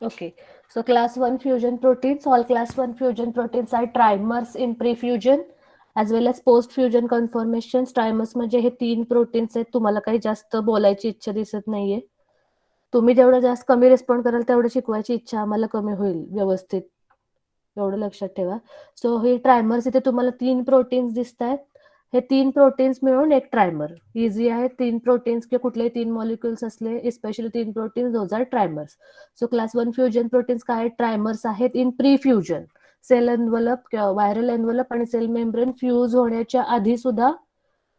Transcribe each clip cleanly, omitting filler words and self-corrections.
Okay, so class 1 fusion proteins, all class 1 fusion proteins are trimers in pre-fusion as well as post-fusion conformations. Trimers म्हणजे हे 3 proteins आहेत. तुम्हाला काही जास्त बोलायची इच्छा दिसत नाहीये. तुम्ही जेवढं जास्त कमी रिस्पॉन्ड कराल तेवढं शिकवायची इच्छा आम्हाला कमी होईल व्यवस्थित. एवढं लक्षात ठेवा. सो हे ट्रायमर्स इथे तुम्हाला 3 प्रोटीन्स दिसतायत. हे 3 प्रोटीन्स मिळून एक ट्रायमर. इझी आहे. 3 प्रोटीन्स किंवा कुठलेही 3 मॉलिक्युल्स असले, specially 3 proteins, those are trimers. So class 1 fusion proteins काय आहेत? ट्रायमर्स आहेत in pre fusion. Cell envelope किंवा व्हायरल एन्व्हलप आणि सेल मेम्ब्रेन फ्यूज होण्याच्या आधी सुद्धा,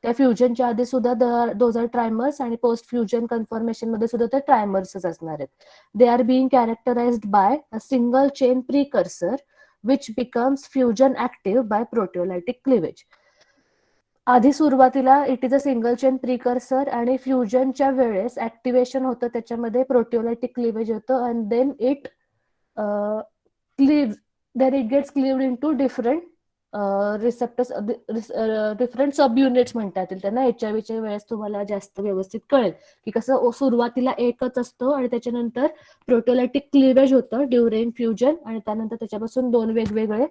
त्या फ्युजनच्या आधी सुद्धा दोज आर ट्रायमर्स, आणि पोस्ट फ्युजन कन्फर्मेशन मध्ये सुद्धा ते ट्रायमर्सच असणार आहेत. They are being characterized by a single chain precursor which becomes fusion active by proteolytic cleavage. आधी सुरुवातीला it is a single chain precursor आणि फ्युजनच्या वेळेस ऍक्टिव्हेशन होतं, त्याच्यामध्ये प्रोटिओलायटिक क्लिवेज होतं and then it cleave then it gets cleaved into different receptors, different subunits म्हणता येतील त्यांना. HIV वेळेस तुम्हाला जास्त व्यवस्थित कळेल की कसं सुरुवातीला एकच असतं आणि त्याच्यानंतर प्रोटिओलायटिक क्लिवेज होतं ड्युरिंग फ्युजन, आणि त्यानंतर त्याच्यापासून 2 वेगवेगळे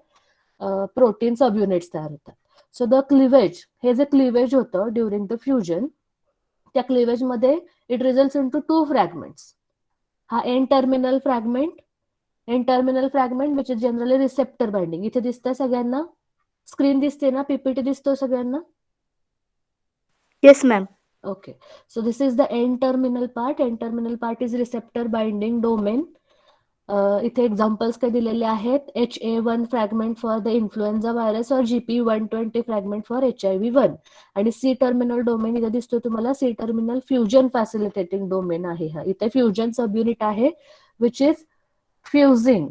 प्रोटीन सब युनिट्स तयार होतात. सो द क्लिवेज, हे जे क्लिवेज होतं ड्युरिंग द फ्युजन, त्या क्लिवेज मध्ये it results into 2 fragments. हा N terminal fragment which is generally receptor binding. इथे दिसतंय सगळ्यांना? स्क्रीन दिसते ना? पीपीटी दिसतो सगळ्यांना? Yes, ma'am. Okay, so this is the N-terminal part. N-terminal part is receptor binding domain. इथे एक्झाम्पल्स काय दिलेले आहेत? HA1 fragment for the influenza virus और GP120 फ्रॅगमेंट फॉर HIV1. आणि सी टर्मिनल डोमेन इथे दिसतो तुम्हाला. C terminal fusion facilitating domain आहे हा. इथे फ्युजन सब युनिट आहे which is fusing,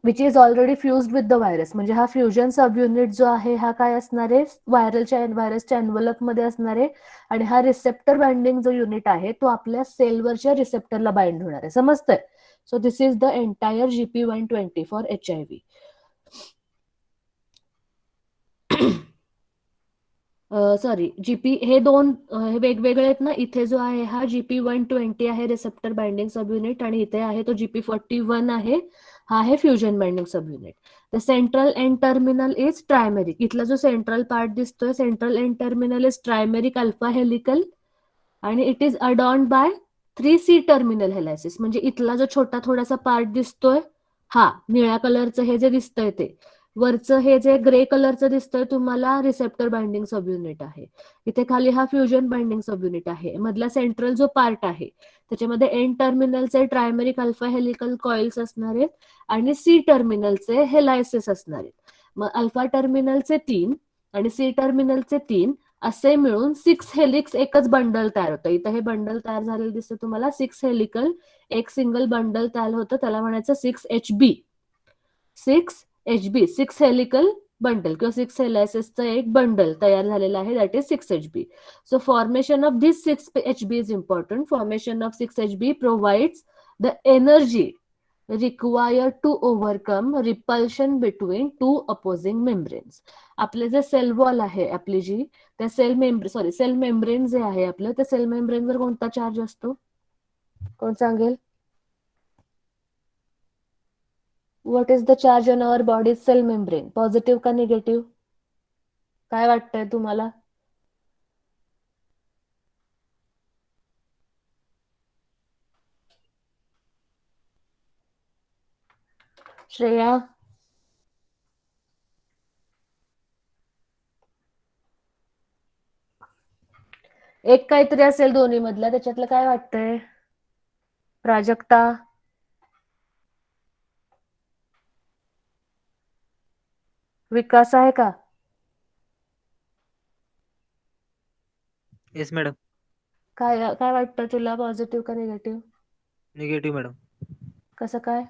which is already fused with the virus. म्हणजे हा फ्युजन सब युनिट जो आहे हा काय असणार आहे? व्हायरसच्या एन्व्हलप मध्ये असणार आहे, आणि हा रिसेप्टर बाइंडिंग जो युनिट आहे तो आपल्या सेलवरच्या रिसेप्टरला बाइंड होणार आहे. समजतंय? So this is the entire GP120 for HIV. Sorry, GP हे 2 हे वेगवेगळे आहेत ना. इथे जो आहे हा GP120 आहे रिसेप्टर बाइंडिंग सब युनिट, आणि इथे आहे तो GP41 आहे, हा आहे fusion binding subunit. The central end terminal is trimeric. इथला जो सेंट्रल पार्ट दिसतोय, central end terminal is trimeric alpha helical, आणि it is adorned by 3C terminal helices. म्हणजे इथला जो छोटा थोडासा पार्ट दिसतोय, हा निळ्या कलरचं हे जे दिसतंय ते, वरचं हे जे ग्रे कलरचं दिसतंय तुम्हाला, रिसेप्टर बाइंडिंग सब युनिट आहे. इथे खाली हा फ्युजन बाइंडिंग सब युनिट आहे. मधला सेंट्रल जो पार्ट आहे त्याच्यामध्ये एन टर्मिनलचे ट्रायमेरिक अल्फा हेलिकल कॉइल्स असणार आहेत, आणि सी टर्मिनलचे हेलायसिस असणार आहेत. मग अल्फा टर्मिनलचे 3 आणि सी टर्मिनलचे 3 असे मिळून 6 हेलिक्स एकच बंडल तयार होतं. इथं हे बंडल तयार झालेलं दिसतं तुम्हाला. 6 हेलिकल एक सिंगल बंडल तयार होतं, त्याला म्हणायचं 6HB. 6 हेलिकल बंडल किंवा 6 हेलायसिसचं एक बंडल तयार झालेलं आहे, that is 6HB. So formation of this 6HB is important. Formation of 6HB provides the energy required to overcome repulsion between two opposing membranes. आपले जे सेल वॉल आहे आपली जी, त्या सेल मेम्ब्रेन जे आहे आपलं, त्या सेल मेम्ब्रेनवर कोणता चार्ज असतो? कोण सांगेल? What is the charge on our body cell membrane? Positive का निगेटिव्ह? काय वाटतंय तुम्हाला? श्रेया? एक काहीतरी असेल दोन्ही मधला, त्याच्यातलं काय वाटतंय? प्राजक्ता? विकास आहे का? Yes madam. काय काय वाटतं तुला, पॉझिटिव्ह का निगेटिव्ह? Negative madam. कसं काय?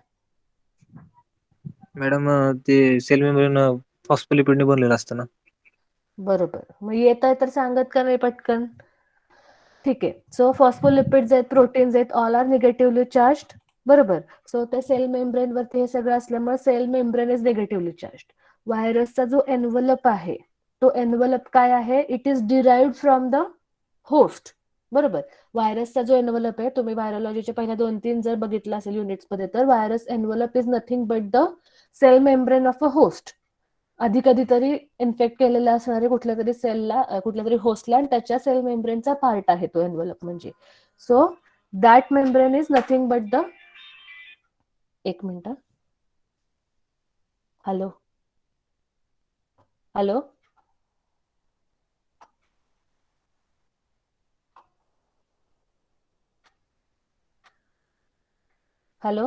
मॅडम ते सेल मेम्ब्रेन फॉस्फोलिपिडने बनलेलं असतं ना. बरोबर. मग येत आहे तर सांगत का नाही पटकन? ठीक आहे. सो फॉस्फोलिपिड्स आहेत, प्रोटीन्स आहेत, ऑल आर निगेटिव्हली चार्ज्ड. बरोबर. सो त्या सेल मेम्ब्रेन वरती हे सगळं असल्यामुळे cell membrane is negatively charged. व्हायरसचा जो एन्व्हलप आहे तो एन्व्हलप काय आहे? It is derived from the host. बरोबर. व्हायरसचा जो एन्व्हलप आहे, तुम्ही व्हायरोलॉजीच्या पहिल्या 2-3 जर बघितलं असेल युनिट्समध्ये, तर virus envelope is nothing but the cell membrane of a host. आधी कधीतरी इन्फेक्ट केलेला असणारे कुठल्या तरी सेलला, कुठल्या तरी होस्टला, आणि त्याच्या सेल मेम्ब्रेनचा पार्ट आहे तो एन्व्हलप म्हणजे. So that membrane is nothing but the, एक मिनिट. Hello hello hello.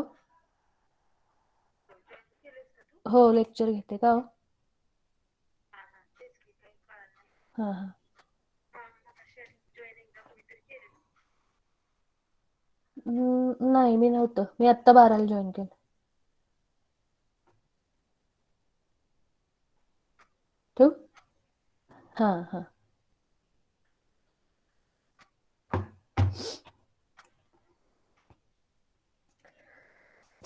हो, लेक्चर घेते का हो? हा हा. नाही, मी नव्हतं. मी आत्ता 12ला जॉईन केलं. ठेवू? हा हा.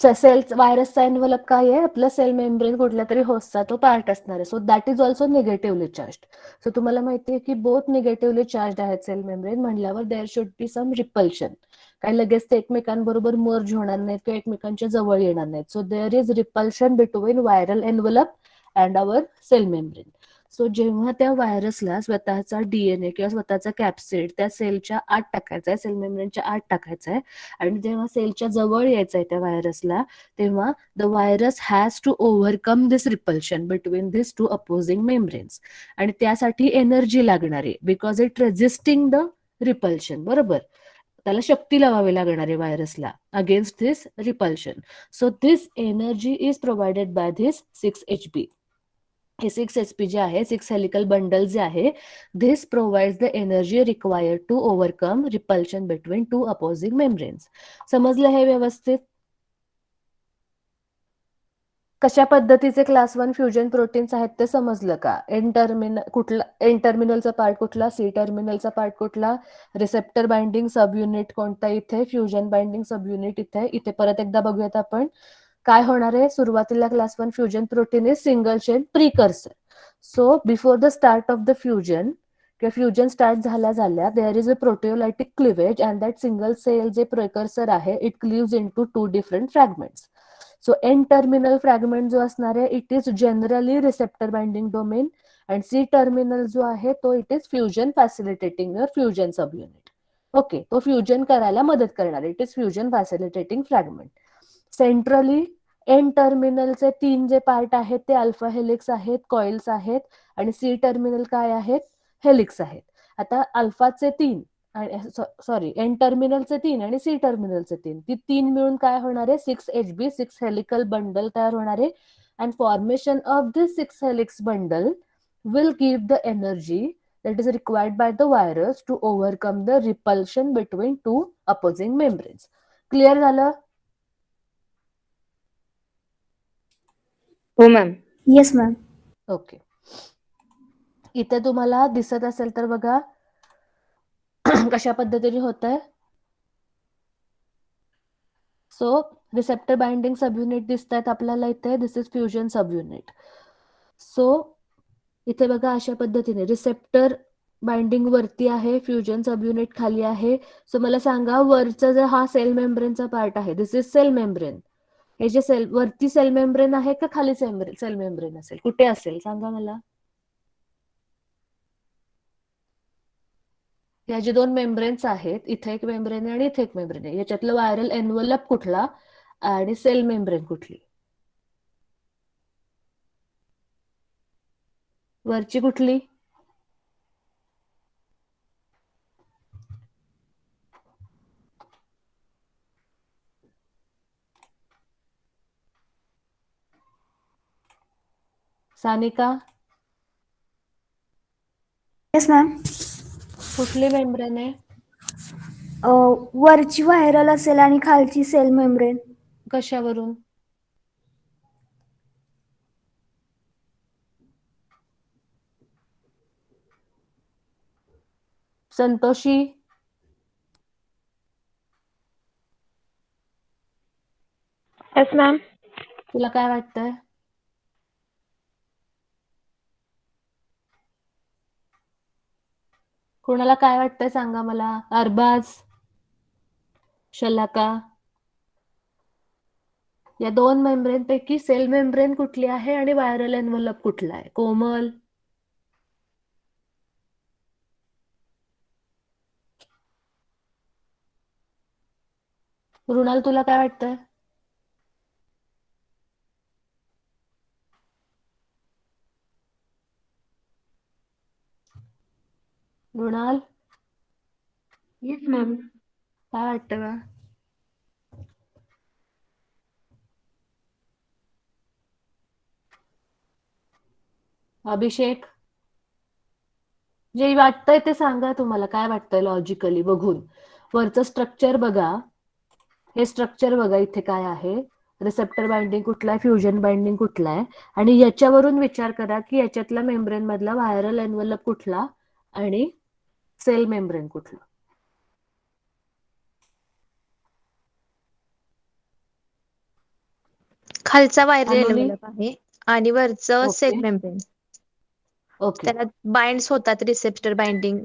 सेल व्हायरसचा एन्व्हलप काय आहे? आपलं सेल मेम्ब्रेन कुठल्या तरी होस्टचा तो पार्ट असणार आहे. So that is also negatively charge. So तुम्हाला माहिती आहे की बोथ निगेटिव्हली चार्ज आहेत सेल मेम्ब्रेन म्हणल्यावर there should be some repulsion. काही लगेच ते एकमेकांबरोबर मर्ज होणार नाहीत किंवा एकमेकांच्या जवळ येणार नाहीत. So there is repulsion between viral envelope and our cell membrane. So जेव्हा त्या व्हायरसला स्वतःचा डीएनए किंवा स्वतःचा कॅप्सिड त्या सेलच्या आत टाकायचा आहे, सेल मेम्ब्रेनच्या आत टाकायचा आहे, आणि जेव्हा सेलच्या जवळ यायचं आहे त्या व्हायरसला, तेव्हा the virus has to overcome this repulsion between this two opposing membranes. आणि त्यासाठी एनर्जी लागणार आहे, because it resisting the repulsion. बरोबर. त्याला शक्ती लावावी लागणार आहे व्हायरसला against this repulsion. So this energy is provided by this 6HB. हे 6HP जे आहे, 6 हेलिकल बंडल जे आहे, this provides the energy required to overcome repulsion between two opposing membranes. समजलं हे व्यवस्थित? कशा पद्धतीचे क्लास 1 फ्युजन प्रोटीन्स आहेत ते समजलं का? एन टर्मिनलचा पार्ट कुठला, सी टर्मिनलचा पार्ट कुठला, रिसेप्टर बाइंडिंग सब युनिट कोणता इथे, फ्युजन बाइंडिंग सब युनिट इथे. इथे परत एकदा बघूयात आपण. काय होणार आहे? सुरुवातीला class 1 fusion protein is single chain precursor. So before the start of the fusion किंवा फ्युजन स्टार्ट झाल्या there is a proteolytic cleavage and that single cell जे प्रिकर्सर आहे it cleaves into 2 different fragments. So N terminal fragment जो असणार आहे it is generally receptor binding domain, आणि C terminal जो आहे तो it is fusion facilitating your fusion subunit. Okay, तो फ्युजन करायला मदत करणार. It is fusion facilitating fragment. Centrally N टर्मिनलचे 3 जे पार्ट आहेत ते अल्फा हेलिक्स आहेत, कॉइल्स आहेत, आणि सी टर्मिनल काय आहेत? हेलिक्स आहेत. आता अल्फाचे 3 आणि एन टर्मिनलचे 3 आणि सी टर्मिनलचे 3, ती 3 मिळून काय होणार आहे? 6HB, 6 हेलिकल बंडल तयार होणार आहे. And formation of this 6 helix bundle will give the energy that is required by the virus to overcome the repulsion between two opposing membranes. Clear झालं? हो मॅम. Yes ma'am. ओके. इथे तुम्हाला दिसत असेल तर बघा कशा पद्धतीने होत आहे. So receptor binding subunit दिसत आहेत आपल्याला इथे. This is fusion subunit. So इथे बघा अशा पद्धतीने रिसेप्टर बाइंडिंग वरती आहे, फ्युजन सब युनिट खाली आहे. सो मला सांगा, वरचा जर हा सेल मेम्ब्रेनचा पार्ट आहे, दिस इज सेल मेम्ब्रेन. हे जे सेल वरती सेल मेम्ब्रेन आहे का खाली सेल मेम्ब्रेन असेल? कुठे असेल सांगा मला. या जे 2 मेम्ब्रेन्स आहेत, इथे एक मेम्ब्रेन आहे आणि इथे एक मेम्ब्रेन आहे, याच्यातलं व्हायरल एन्व्हलप कुठला आणि सेल मेम्ब्रेन कुठली? वरची कुठली? Sanika, yes ma'am. कुठली मेम्ब्रेन आहे? वरची व्हायरल असेल आणि खालची सेल मेम्ब्रेन. कशावरून? संतोषी, येस मॅम. तुला काय वाटतंय? कोणाला काय वाटतंय सांगा मला. अरबाज, शलाका, या दोन मेम्ब्रेन पैकी सेल मेम्ब्रेन कुठली आहे आणि व्हायरल एन्व्हलप कुठला आहे. कोमल, मृणाल, तुला काय वाटतंय. Mrinal, Yes, ma'am. काय वाटतं का. अभिषेक, जे वाटतंय ते सांगा. तुम्हाला काय वाटतंय लॉजिकली बघून. वरचं स्ट्रक्चर बघा. हे स्ट्रक्चर बघा इथे काय आहे. रिसेप्टर बाइंडिंग कुठला आहे, फ्युजन बाइंडिंग कुठला आहे, आणि याच्यावरून विचार करा की याच्यातला मेम्ब्रेन मधला व्हायरल एन्व्हलप कुठला आणि सेल मेम्ब्रेन कुठला. खालचा व्हायरल अनोली, एन्व्हलप आहे आणि वरचं सेल ओके मेम्ब्रेन. ओके त्याला बाइंड्स होतात रिसेप्टर बाइंडिंग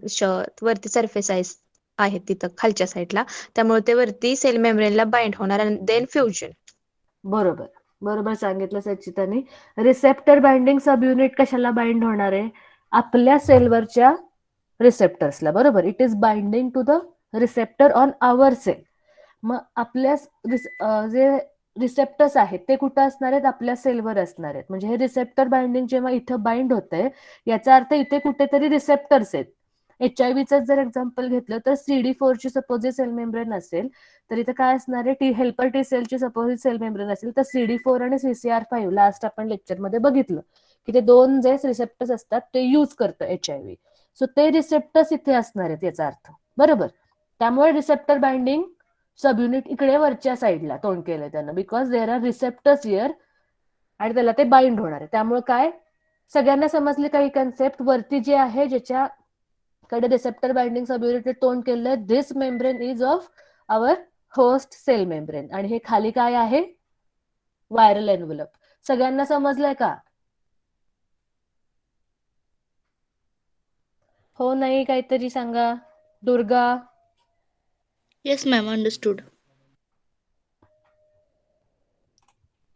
वरती सरफेस आहेत तिथं खालच्या साईडला. त्यामुळे ते वरती सेल मेम्ब्रेनला बाइंड होणार आणि देन फ्युजन. बरोबर बरोबर सांगितलं Sachitani. Receptor binding subunit कशाला बाइंड होणार आहे. आपल्या सेलवरच्या रिसेप्टर्सला. बरोबर. It is binding to the receptor on our cell. मग आपल्या जे रिसेप्टर्स आहेत ते कुठं असणार आहेत. आपल्या सेलवर असणार आहेत. म्हणजे हे रिसेप्टर बाइंडिंग जेव्हा इथं बाइंड होतंय याचा अर्थ इथे कुठेतरी रिसेप्टर्स आहेत. HIV जर एक्झाम्पल घेतलं तर CD4 ची सपोज सेल मेम्ब्रेन असेल तर इथे काय असणार आहे. हेल्पर टी सेलची सपोज सेल मेम्ब्रेन असेल तर CD4 आणि CCR5 लास्ट आपण लेक्चरमध्ये बघितलं की ते दोन जे रिसेप्टर्स असतात ते यूज करतं HIV. सो ते रिसेप्टर्स इथे असणार आहेत याचा अर्थ. बरोबर. त्यामुळे रिसेप्टर बाइंडिंग सब युनिट इकडे वरच्या साईडला तोंड केलंय त्यानं. Because there are receptors here आणि त्याला ते बाइंड होणार आहे. त्यामुळे काय सगळ्यांना समजली काही कन्सेप्ट. वरती जे आहे ज्याच्याकडे रिसेप्टर बाइंडिंग सब युनिट तोंड केलंय this membrane is of our host cell membrane. आणि हे खाली काय आहे व्हायरल एन्व्हलप. सगळ्यांना समजलंय का. हो नाही काहीतरी सांगा. Durga, Yes, ma'am. Understood.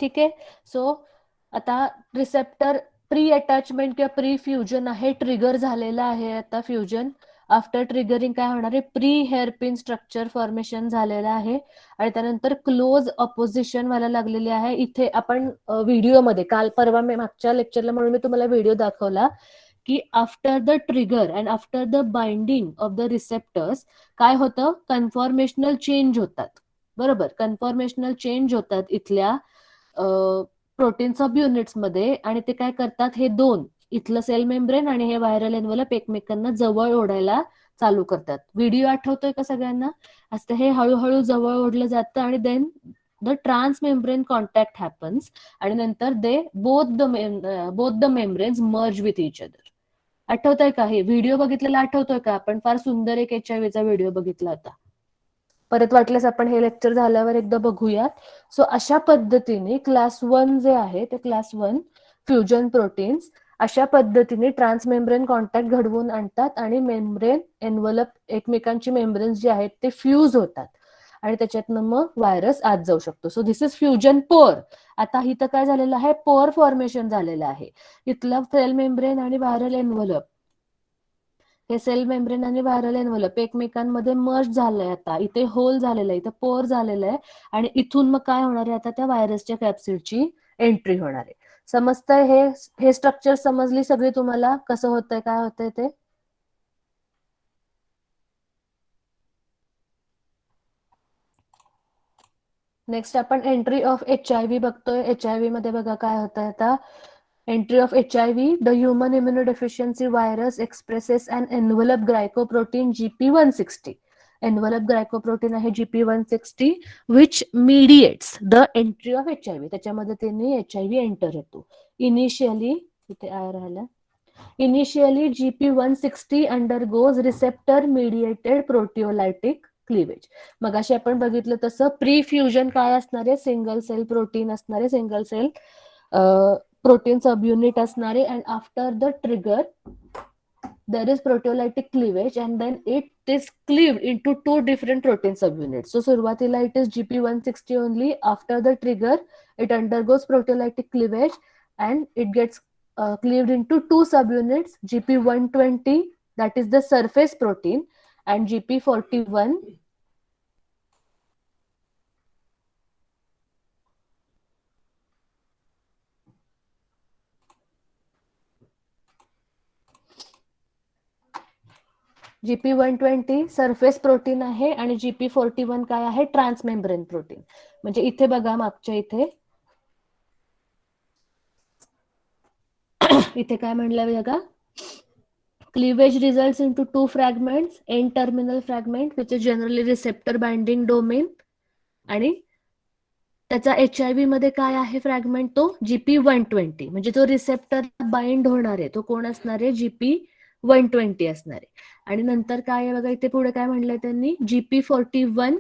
ठीक आहे. सो आता रिसेप्टर प्री अटॅचमेंट किंवा प्री फ्युजन आहे. ट्रिगर झालेला आहे आता फ्युजन. आफ्टर ट्रिगरिंग काय होणार आहे. प्री हेअरपिन स्ट्रक्चर फॉर्मेशन झालेलं आहे आणि त्यानंतर क्लोज अपोजिशन व्हायला लागलेली आहे. इथे आपण व्हिडिओमध्ये काल परवा मागच्या लेक्चरला म्हणून मी तुम्हाला व्हिडिओ दाखवला की after the trigger and after the binding of the receptors काय होतं. कन्फॉर्मेशनल चेंज होतात. बरोबर. कन्फॉर्मेशनल चेंज होतात इथल्या प्रोटीन सब युनिट्स मध्ये आणि ते काय करतात. हे दोन इथलं सेल मेम्ब्रेन आणि हे व्हायरल एन्व्हलप एकमेकांना जवळ ओढायला चालू करतात. व्हिडिओ आठवतोय का सगळ्यांना. असं हे हळूहळू जवळ ओढलं जातं आणि then the transmembrane contact happens आणि नंतर they both the membranes merge with each other. आठवतंय का. हे व्हिडिओ बघितलेला आठवतोय का. आपण फार सुंदर एक HIV चा व्हिडिओ बघितला होता. परत वाटल्यास आपण हे लेक्चर झाल्यावर एकदा बघूयात. सो अशा पद्धतीने क्लास 1 जे आहे ते क्लास 1 फ्युजन प्रोटीन्स अशा पद्धतीने ट्रान्समेम्ब्रेन कॉन्टॅक्ट घडवून आणतात आणि मेम्ब्रेन एन्व्हलप एकमेकांची मेम्ब्रेन्स जे आहेत ते फ्यूज होतात आणि त्याच्यातनं मग व्हायरस आत जाऊ शकतो. सो दिस इज फ्युजन पोर. आता इथं काय झालेलं आहे. पोर फॉर्मेशन झालेलं आहे. इथलं सेल मेम्ब्रेन आणि व्हायरल एन्व्हलप हे सेल मेम्ब्रेन आणि व्हायरल एन्व्हलप एकमेकांमध्ये मर्ज झालंय. आता इथे होल झालेलं आहे. इथे पोर झालेलं आहे आणि इथून मग काय होणार आहे. आता त्या व्हायरसच्या कॅप्सिडची एंट्री होणार आहे. समजतंय. हे स्ट्रक्चर समजली सगळी तुम्हाला. कसं होतंय काय होतंय ते. नेक्स्ट आपण एंट्री ऑफ HIV बघतोय. HIV मध्ये बघा काय होतंय आता. Entry of HIV, the human immunodeficiency virus expresses an envelope glycoprotein GP160. Envelope glycoprotein आहे GP160 which mediates the entry of HIV. त्याच्यामध्ये त्यांनी HIV एंटर होतो. इनिशियली इथे आय राहिला. Initially GP160 undergoes receptor mediated proteolytic cleavage. मगाशी आपण बघितलं तसं प्री फ्युजन काय असणार आहे. सिंगल सेल प्रोटीन असणार आहे. Single cell protein subunit असणारे and after the trigger there is proteolytic cleavage and then it is cleaved into two different protein subunits. So सुरुवातीला it is GP160 only. After the trigger, it undergoes proteolytic cleavage and it gets cleaved into two subunits, GP120, that is the surface protein, and GP41, GP120 surface protein आहे आणि GP41 काय आहे, transmembrane protein. म्हणजे इथे बघा, मागच्या इथे इथे काय म्हणलं बघा, cleavage results into two fragments, N-terminal fragment which is generally receptor binding domain, आणि त्याचा HIV मध्ये काय आहे फ्रॅगमेंट, तो GP120. म्हणजे जो रिसेप्टर बाइंड होणार आहे तो कोण असणार आहे, GP120 असणार आहे. आणि नंतर काय आहे बघा, इथे पुढे काय म्हणलंय त्यांनी, GP41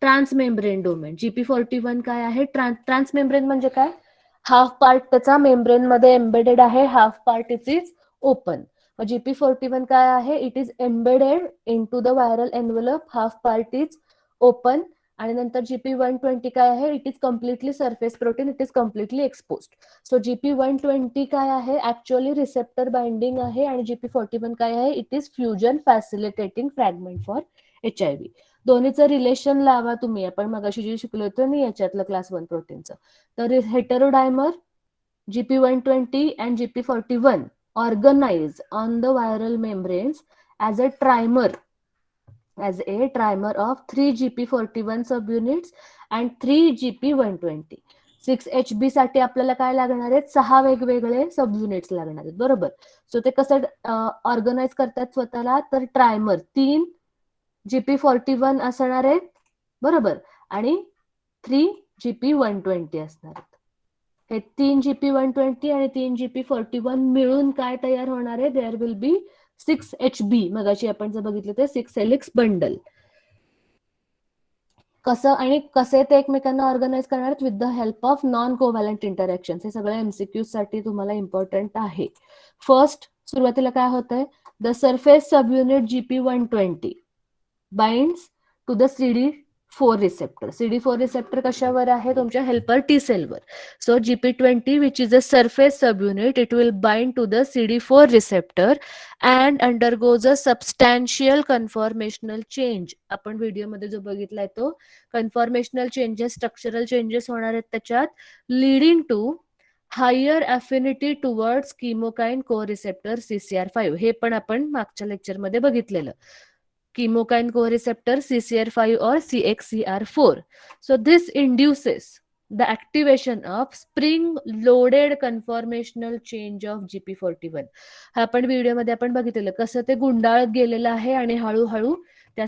ट्रान्समेम्ब्रेन डोमेन. GP41 काय आहे, ट्रान्समेम्ब्रेन म्हणजे काय, हाफ पार्ट त्याचा मेम्ब्रेन मध्ये एम्बेडेड आहे, half part it is open. GP41 काय आहे, it is embedded in to the viral envelope, half part is open. आणि नंतर GP120 काय आहे, it is completely surface protein, it is completely exposed. So GP120 काय आहे, actually receptor binding आहे, आणि GP41 काय आहे, it is fusion facilitating fragment for HIV. दोन्हीचं रिलेशन लावा तुम्ही, आपण मगाशी जे शिकलो होतो ना याच्यातलं क्लास 1 प्रोटीनचं. तर हेटेरोडायमर GP120 and GP41 organize on the viral membranes as a trimer of 3 GP41 subunits and 3 GP120. 6HB साठी आपल्याला काय लागणार आहेत, 6 वेगवेगळे सबयुनिट्स लागणार आहेत, बरोबर. सो ते कसं ऑर्गनाइज करतात स्वतःला, तर ट्रायमर 3 GP41 असणार आहेत, बरोबर, आणि 3 GP120 असणार आहेत. हे 3 GP120 आणि 3 GP41 मिळून काय तयार होणार आहे, देअर विल बी 6HB. मगाशी आपण जे बघितलं ते 6 हेलिक्स बंडल. कसं आणि कसे ते एकमेकांना ऑर्गनाइज करणार आहेत, with the help of non covalent interaction. हे सगळे MCQs साठी तुम्हाला इम्पॉर्टंट आहे. फर्स्ट सुरुवातीला काय होतंय, the surface subunit GP120 binds to the CD4 receptor. CD4 receptor कशावर आहे, तुमच्या हेल्पर T सेलवर. So GP20 which is a surface subunit, it will bind to the CD4 receptor and undergoes a substantial conformational change. आपण व्हिडिओमध्ये जो बघितलाय तो conformational changes, structural changes होणार आहेत त्याच्यात, leading to higher affinity towards chemokine co receptor CCR5. हे पण आपण मागच्या लेक्चरमध्ये बघितलेलं, chemokine co-receptor CCR5 or CXCR4. So this induces the activation of spring-loaded conformational change of GP41. हा आपण व्हिडिओमध्ये आपण बघितलेलं कसं ते गुंडाळत गेलेलं आहे आणि हळूहळू त्या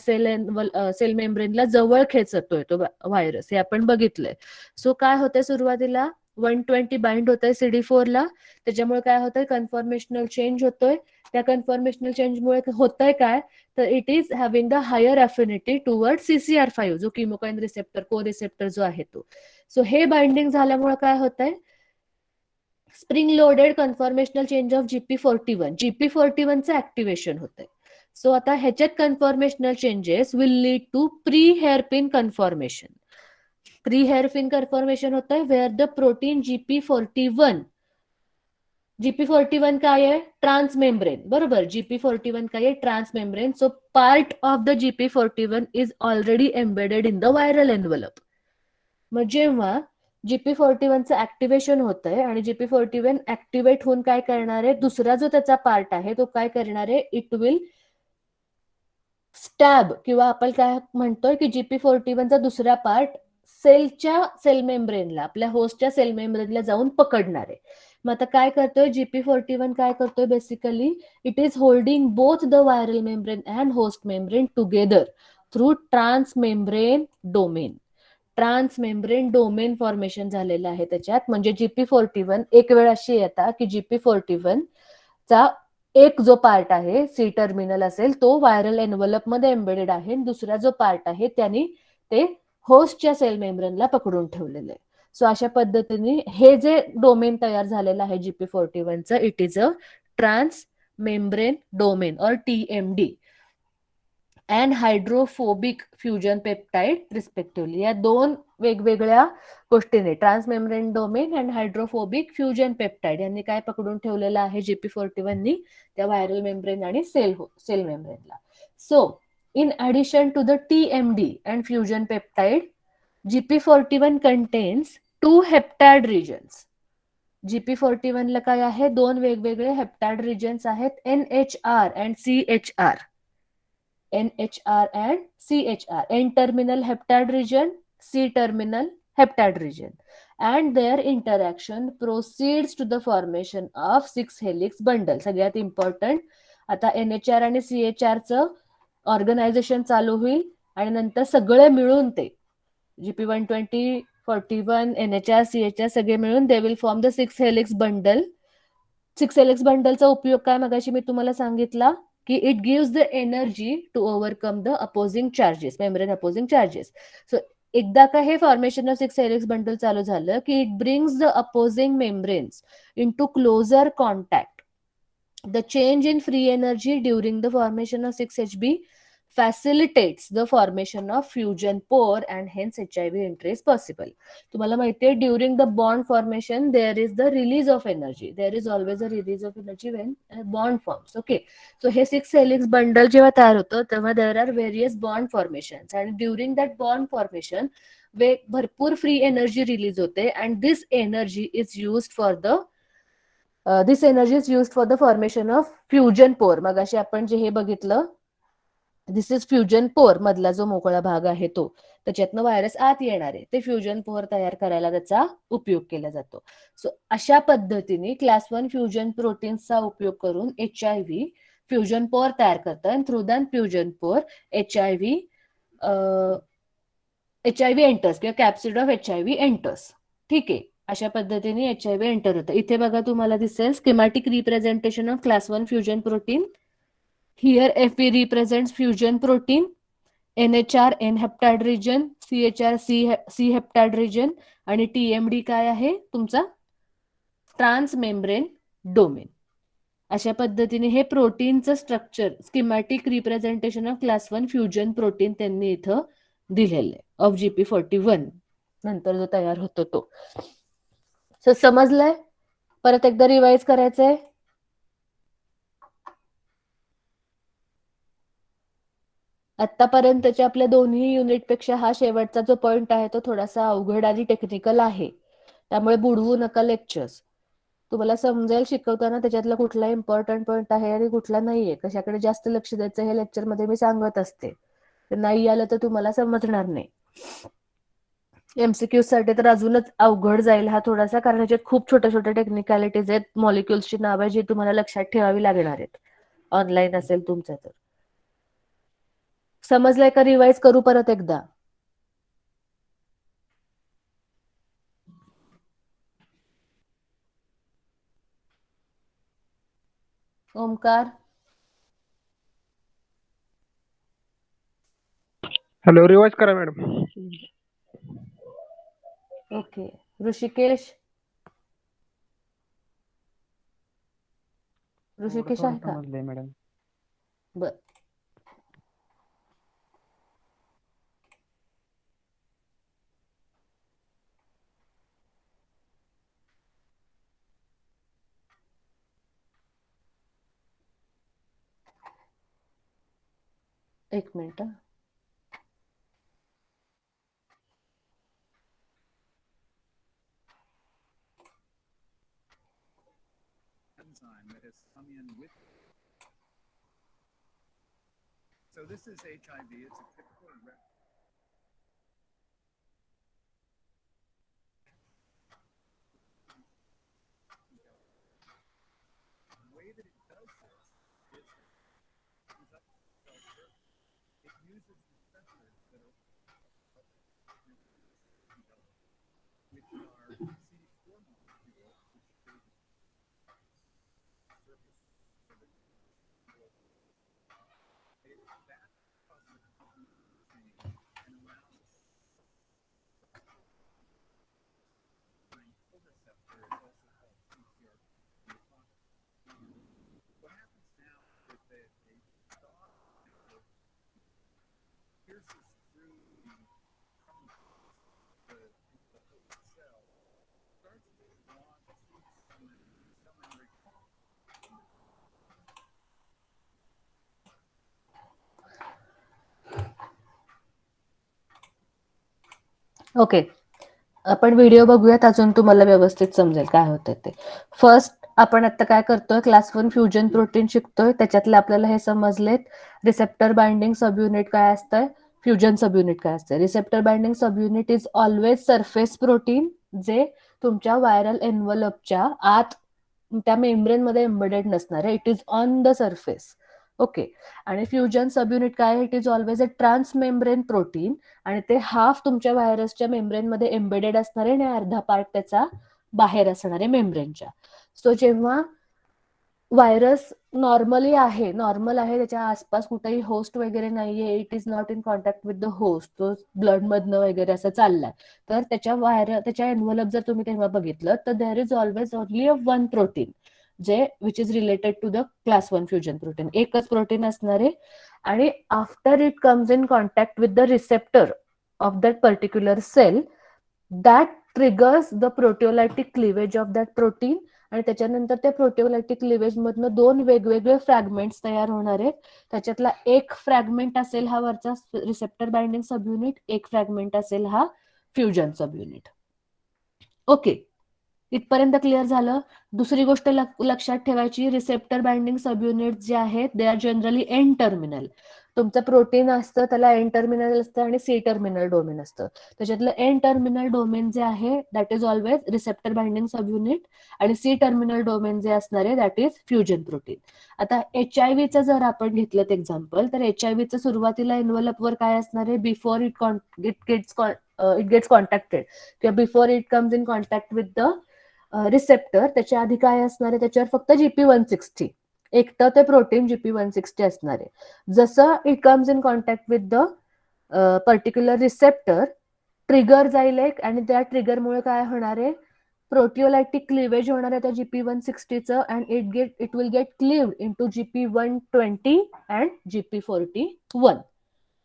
सेल मेम्ब्रेनला जवळ खेचतोय तो व्हायरस, हे आपण बघितलंय. सो काय होतंय, सुरुवातीला 120 बाइंड होतंय CD4 ला, त्याच्यामुळे काय होतंय, कन्फॉर्मेशनल चेंज होतोय. त्या कन्फॉर्मेशनल चेंजमुळे होतंय काय, तर it is having the higher affinity toward CCR5, जो किमोकाइन रिसेप्टर को रिसेप्टर जो आहे तो. सो हे बाइंडिंग झाल्यामुळे काय होतंय, spring loaded conformational change of GP41 चं ऍक्टिव्हेशन होतंय. सो आता ह्याच्यात conformational changes will lead to pre hairpin conformation. Pre hairpin conformation होतंय वेअर द प्रोटीन GP41 काय आहे, ट्रान्समेम्ब्रेन, बरोबर. GP41 काय आहे, transmembrane. So part of the GP41 is already embedded in the viral envelope. मग जेव्हा GP41 चं activation होतंय आणि GP41 ऍक्टिव्हेट होऊन काय करणार आहे, दुसरा जो त्याचा पार्ट आहे तो काय करणार आहे, इट विल स्टॅब, किंवा आपण काय म्हणतोय की GP41 चा दुसरा पार्ट सेल मेम्ब्रेनला, आपल्या होस्टच्या सेल मेम्ब्रेनला जाऊन पकडणार आहे. मग आता काय करतोय GP41, काय करतोय, basically it is holding both the viral membrane and host membrane together through transmembrane domain. Transmembrane domain formation झालेलं आहे त्याच्यात. म्हणजे GP41 एक वेळ अशी येतात की GP41 चा एक जो पार्ट आहे C टर्मिनल असेल तो व्हायरल एनव्हलप मध्ये एम्बेडेड आहे, दुसरा जो पार्ट आहे त्यांनी ते होस्टच्या सेल मेम्ब्रेनला पकडून ठेवलेलं आहे. सो अशा पद्धतीने हे जे डोमेन तयार झालेलं आहे GP41 चं, it is a trans membrane domain or TMD and hydrophobic fusion peptide respectively. या दोन वेगवेगळ्या गोष्टीने transmembrane domain and hydrophobic fusion peptide यांनी काय पकडून ठेवलेलं आहे GP41 नी त्या व्हायरल मेम्ब्रेन आणि सेल मेम्ब्रेनला. So in addition to the TMD and fusion peptide, GP41 contains two heptad regions. GP41 ला काय आहे दोन वेगवेगळे हेप्टॅड रिजन्स आहेत NHR and CHR. NHR and CHR, N-terminal heptad region, C-terminal heptad region, and their interaction proceeds to the formation of 6 helix bundle. सगळ्यात important आता NHR आणि CHR चं ऑर्गनायझेशन चालू होईल आणि नंतर सगळे मिळून ते GP120, 41, NHR, CHR सगळे मिळून they will form the 6 helix bundle. 6 helix बंडलचा उपयोग काय मगाशी मी तुम्हाला सांगितला की it gives the energy to overcome the opposing charges, membrane opposing charges. So एकदा का हे फॉर्मेशन ऑफ 6 हेलिक्स बंडल चालू झालं की it brings the opposing membranes into closer contact. The change in free energy during the formation of 6HB facilitates the formation of fusion pore and hence HIV entry is possible. तुम्हाला माहिती आहे during the bond formation there is the release of energy. There is always a release of energy when bond forms. Okay, so हे 6 helix bundle जेव्हा तयार होतं तेव्हा there are various bond formations आणि during that bond formation भरपूर free energy release होते and this energy is used for the this energy is used for the formation of fusion pore. मगाशी आपण जे हे बघितलं दिस इज फ्युजन पोर मधला जो मोकळा भाग आहे तो त्याच्यातनं व्हायरस आत येणार आहे ते फ्युजन पोर तयार करायला त्याचा उपयोग केला जातो. सो अशा पद्धतीने क्लास 1 फ्युजन प्रोटीन्सचा उपयोग करून HIV फ्युजन पोर तयार करतं आणि थ्रू दॅन फ्युजन पोर HIV एंटर्स किंवा कॅप्सिड ऑफ HIV एंटर्स. ठीक आहे, अशा पद्धतीने HIV एंटर होतं. इथे बघा तुम्हाला दिसेल schematic representation of class 1 fusion protein. Here Fe represents fusion protein, NHR N heptad region, CHR C heptad region आणि TMD काय आहे तुमचा ट्रान्समेम्ब्रेन डोमेन. अशा पद्धतीने हे प्रोटीनचं structure schematic representation of class 1 fusion protein त्यांनी इथं दिलेलं आहे ऑफ GP41 नंतर जो तयार होतो तो. सो समजलंय? परत एकदा रिवाइज करायचंय. आतापर्यंतच्या आपल्या दोन्ही युनिटपेक्षा हा शेवटचा जो पॉइंट आहे तो थोडासा अवघड आणि टेक्निकल आहे, त्यामुळे बुडवू नका लेक्चर्स. तुम्हाला समजेल शिकवताना त्याच्यातला कुठला इम्पॉर्टंट पॉइंट आहे आणि कुठला नाहीये, कशाकडे जास्त लक्ष द्यायचं हे लेक्चर मध्ये मी सांगत असते. नाही आलं तर तुम्हाला समजणार नाही. MCQ साठी तर अजूनच अवघड जाईल हा थोडासा, कारण ह्याच्यात खूप छोट्या छोट्या टेक्निकॅलिटीज आहेत, मॉलिक्युल्सची नावं जी तुम्हाला लक्षात ठेवावी लागणार आहेत ऑनलाईन असेल तुमचं तर. समजलंय का? रिवाइज करू परत एकदा. ओमकार, हॅलो, रिवाइज करा मॅडम. ओके. ऋषिकेश आहे का? समजलंय मॅडम. बर. एक minute. enzyme that has come in with. So this is HIV. It's a typical the way that it does this is it uses the sensors that are which are CD4 molecules, which is surface that causes and allows receptor is also called CCR. What happens okay, आपण video बघूयात, अजून तुम्हाला व्यवस्थित समजेल काय होतंय ते. First आपण आता काय करतोय, क्लास 1 फ्युजन प्रोटीन शिकतोय. त्याच्यातले आपल्याला हे समजलेत, रिसेप्टर बाइंडिंग सबयुनिट काय असतंय, फ्युजन सबयुनिट काय असतंय. Receptor binding subunit is always surface protein, जे तुमच्या व्हायरल एन्व्हलपच्या आत त्या मेम्ब्रेन मध्ये एम्बेडेड नसणार आहे. It is on the surface. Okay. आणि फ्युजन सबयुनिट काय, it is always a transmembrane protein, आणि ते हाफ तुमच्या व्हायरसच्या मेम्ब्रेन मध्ये एम्बेडेड असणार आहे आणि अर्धा पार्ट त्याचा बाहेर असणार आहे मेम्ब्रेनच्या. सो जेव्हा व्हायरस नॉर्मल आहे, त्याच्या आसपास कुठेही होस्ट वगैरे नाहीये, it is not in contact with the host, तो ब्लड मधनं वगैरे असं चाललाय, तर त्याच्या एन्व्हलप जर तुम्ही तेव्हा बघितलं तर there is always only one protein, जे which is related to the class 1 fusion protein. एकच प्रोटीन असणार आहे, आणि after it comes in contact with the receptor of that particular cell, that triggers the proteolytic cleavage of that protein, आणि त्याच्यानंतर त्या प्रोटिओलायटिक cleavage मधनं 2 वेगवेगळे फ्रॅगमेंट्स तयार होणार आहेत. त्याच्यातला एक फ्रॅगमेंट असेल हा वरचा रिसेप्टर बाइंडिंग सबयुनिट, एक फ्रॅगमेंट असेल हा फ्युजन सबयुनिट. ओके, इथपर्यंत क्लिअर झालं. दुसरी गोष्ट लक्षात ठेवायची, रिसेप्टर बाइंडिंग सबयुनिट जे आहेत they are generally N terminal. तुमचं प्रोटीन असतं त्याला एन टर्मिनल असतं आणि सी टर्मिनल डोमेन असतं. त्याच्यातलं एन टर्मिनल डोमेन जे आहे that is always receptor binding subunit, आणि सी टर्मिनल डोमेन जे असणार आहे दॅट इज फ्युजन प्रोटीन. आता HIV चं जर आपण घेतलं एक्झाम्पल, तर HIV चं सुरुवातीला एन्व्हलप वर काय असणार आहे, बिफोर इट गेट्स कॉन्टॅक्टेड किंवा before it comes in contact with the receptor, त्याच्या आधी काय असणार आहे, त्याच्यावर फक्त GP160 एकटं ते प्रोटीन GP160 असणार आहे. जसं it comes in contact with the particular receptor, trigger जाईल एक, आणि त्या ट्रिगरमुळे काय होणार आहे, प्रोटिओलायटिक क्लिवेज होणार आहे त्या GP160चं, and it will get cleaved into GP120 and GP41.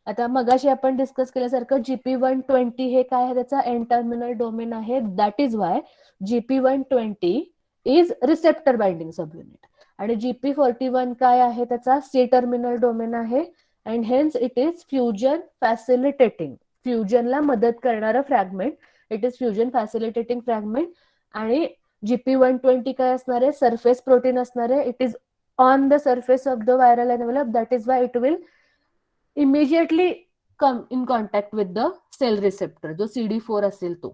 आता मगाशी आपण डिस्कस केल्यासारखं GP120 हे काय आहे, त्याचा एन टर्मिनल डोमेन आहे. That is why GP120 is receptor binding subunit, आणि GP41 काय आहे, त्याचा सी टर्मिनल डोमेन आहे, and hence it is fusion facilitating, फ्युजनला मदत करणारं fragment. It is fusion facilitating fragment. आणि GP120 काय असणार आहे, सरफेस प्रोटीन असणार आहे. It is on the surface of the viral envelope, that is why it will immediately come in contact with the cell receptor, जो CD4 असेल तो.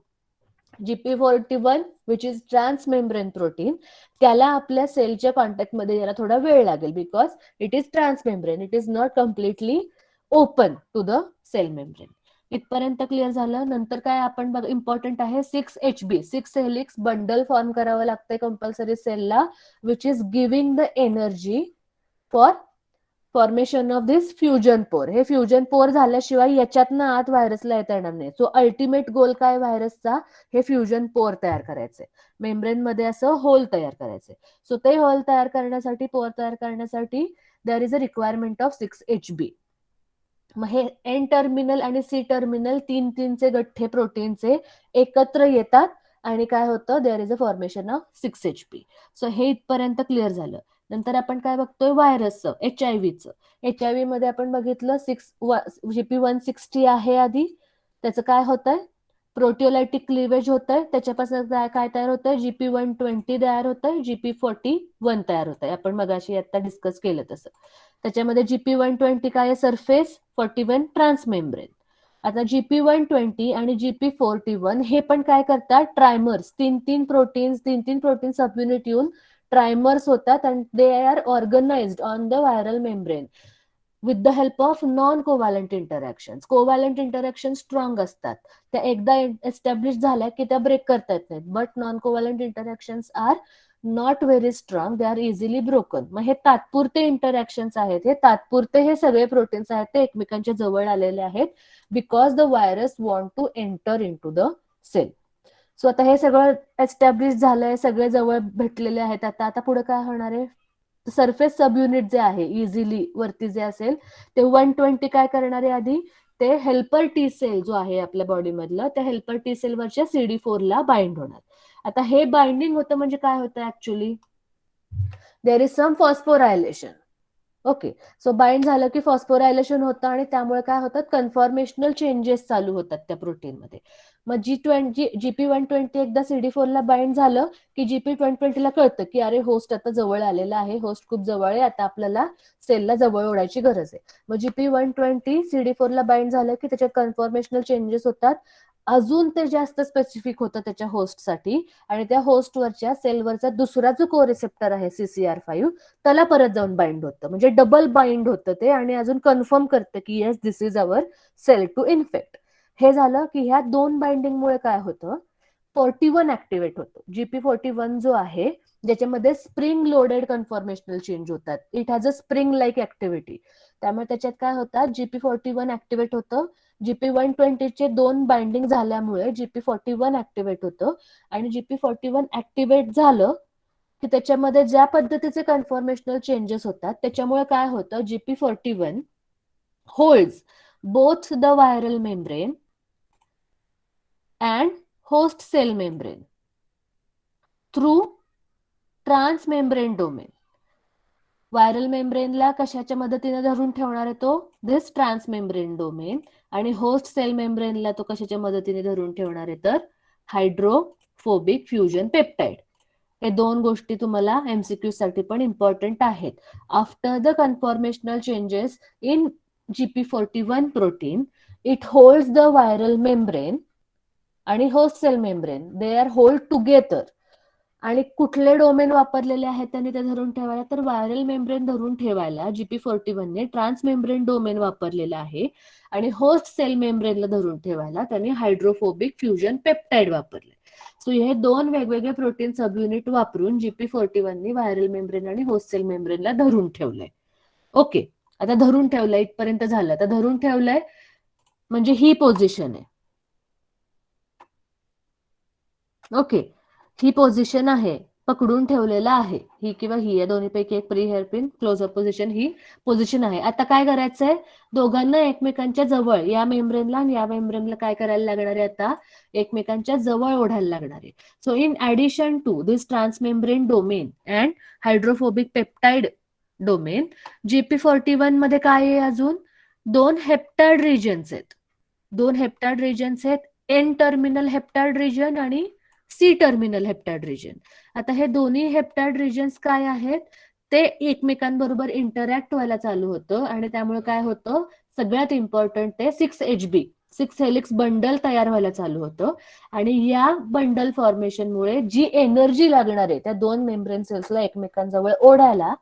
GP41 which is transmembrane protein, त्याला आपल्या सेलच्या कॉन्टॅक्ट मध्ये यायला थोडा वेळ लागेल, because it is transmembrane, it is not completely open to the cell membrane. इथपर्यंत क्लिअर झालं. नंतर काय आपण बघ, इम्पॉर्टंट आहे 6HB, 6 हेलिक्स बंडल फॉर्म करावं लागतंय compulsory सेलला, which is giving the energy for formation of this fusion पोर. हे फ्युजन पोर झाल्याशिवाय याच्यातनं आत व्हायरसला येता येणार नाही. सो अल्टिमेट गोल काय व्हायरसचा, हे फ्युजन पोर तयार करायचे, मेम्ब्रेन मध्ये असं होल तयार करायचे. सो ते होल तयार करण्यासाठी, पोर तयार करण्यासाठी there is a requirement of 6HB. मग हे एन टर्मिनल आणि सी टर्मिनल तीनचे गठ्ठे प्रोटीनचे एकत्र येतात, आणि काय होतं, there is a formation of 6HB. So हे इथपर्यंत क्लिअर झालं. नंतर आपण काय बघतोय, व्हायरसचं, HIV मध्ये मध्ये आपण बघितलं GP160 आहे आधी, त्याचं काय होतंय, प्रोटिओलायटिक क्लिवेज होतंय, त्याच्यापासून काय तयार होतंय, GP120 तयार होतंय, GP41 तयार होतंय. आपण मगाशी आता डिस्कस केलं तसं. त्याच्यामध्ये GP120 काय आहे, सरफेस, 41 ट्रान्समेम्ब्रेन. आता GP120 आणि GP41 हे पण काय करतात, ट्रायमर्स, तीन प्रोटीन सबयुनिट येऊन ट्रायमर्स होतात, and they are organised on the viral membrane with the help of non covalent interactions. Covalent interaction strong असतात, त्या एकदा एस्टॅब्लिश झाल्या की त्या ब्रेक करता येत नाहीत, but non covalent interactions are not very strong, they are easily broken. मग हे तात्पुरते इंटरॅक्शन्स आहेत, हे तात्पुरते हे सगळे प्रोटीन्स आहेत ते एकमेकांच्या जवळ आलेले आहेत, because the virus want to enter in to the cell. So आता हे सगळं एस्टॅब्लिश झालंय, सगळे जवळ भेटलेले आहेत. आता पुढे काय होणार आहे, सरफेस सबयुनिट जे आहे इझिली वरती जे असेल ते 120 काय करणार आहे, आधी ते हेल्पर टी सेल जो आहे आपल्या बॉडी मधलं, त्या हेल्पर टी सेल वरच्या CD4 ला बाइंड होणार. आता हे बाइंडिंग होतं म्हणजे काय होतं, actually there is some phosphorylation. Okay, so bind झालं की फॉस्फोरायलेशन होतं आणि त्यामुळे काय होतात कन्फॉर्मेशनल चेंजेस चालू होतात त्या प्रोटीनमध्ये. मग GP120 एकदा CD4 ला बाइंड झालं की GP120 ला कळतं की अरे होस्ट आता जवळ आलेला आहे, होस्ट खूप जवळ आहे, आता आपल्याला सेलला जवळ ओढायची गरज आहे. मग GP120 CD4 ला बाइंड झालं की त्याच्यात कन्फॉर्मेशनल चेंजेस होतात, अजून ते जास्त स्पेसिफिक होतं त्याच्या होस्टसाठी आणि त्या होस्टवरच्या सेलवरचा दुसरा जो को रिसेप्टर आहे CCR5 त्याला परत जाऊन बाइंड होतं, म्हणजे डबल बाइंड होतं ते आणि अजून कन्फर्म करतं की yes this is our cell to infect. हे झालं की ह्या दोन बाइंडिंगमुळे काय होतं 41 ऍक्टिव्हेट होतो. GP41 जो आहे ज्याच्यामध्ये स्प्रिंग लोडेड कन्फॉर्मेशनल चेंज होतात, it has a spring like activity. त्यामुळे त्याच्यात काय होतात GP41 ऍक्टिव्हेट होतं, GP120 चे दोन बाइंडिंग झाल्यामुळे GP41 ऍक्टिव्हेट होतं आणि GP41 ऍक्टिव्हेट झालं की त्याच्यामध्ये ज्या पद्धतीचे कन्फॉर्मेशनल चेंजेस होतात त्याच्यामुळे काय होतं GP41 holds both the viral membrane and host cell membrane through transmembrane domain. Viral मेम्ब्रेनला कशाच्या मदतीने धरून ठेवणार आहे तो दिस ट्रान्समेम्ब्रेन डोमेन आणि होस्ट सेल मेम्ब्रेनला तो कशाच्या मदतीने धरून ठेवणार आहे तर हायड्रोफोबिक फ्युजन पेप्टाइड. हे दोन गोष्टी तुम्हाला MCQ साठी पण इम्पॉर्टंट आहेत. After the conformational changes in GP41 protein it holds the viral membrane आणि host cell membrane, they are hold together. आणि कुठले डोमेन वापरलेले आहेत त्यांनी ते धरून ठेवायला तर व्हायरल मेम्ब्रेन धरून ठेवायला GP41 ने ट्रान्समेम्ब्रेन डोमेन वापरलेला आहे आणि होस्ट सेल मेम्ब्रेनला धरून ठेवायला त्यांनी हायड्रोफोबिक फ्युजन पेप्टाइड वापरले. सो हे दोन वेगवेगळे प्रोटीन सब युनिट वापरून GP41 ने व्हायरल मेम्ब्रेन आणि होस्ट सेल मेम्ब्रेनला धरून ठेवलंय. ओके, आता धरून ठेवलंय इथपर्यंत झालं. आता धरून ठेवलंय म्हणजे ही पोझिशन आहे. ओके, ही पोझिशन आहे, पकडून ठेवलेला आहे, ही किंवा ही या दोन्हीपैकी एक प्री हेअरपिन क्लोजअप पोझिशन ही पोझिशन आहे. आता काय करायचंय दोघांना एकमेकांच्या जवळ या मेम्ब्रेनला आणि या मेम्ब्रेनला काय करायला लागणार आहे आता एकमेकांच्या जवळ ओढायला लागणार आहे. So in addition to this transmembrane domain and hydrophobic peptide domain GP41 मध्ये काय आहे अजून दोन हेप्टाइड रिजन्स आहेत. दोन हेप्टाइड रिजन्स आहेत, N टर्मिनल हेप्टाइड रिजन आणि C टर्मिनल हेप्टाइड रिजन. आता हे दोन्ही हेप्टाइड रिजन्स काय आहेत ते एकमेकांबरोबर इंटरॅक्ट व्हायला चालू होतं आणि त्यामुळे काय होतं सगळ्यात इम्पॉर्टंट ते 6HB 6 हेलिक्स बंडल तयार व्हायला चालू होतं आणि या बंडल फॉर्मेशनमुळे जी एनर्जी लागणार आहे त्या दोन मेम्ब्रेन सेल्सला एकमेकांजवळ ओढायला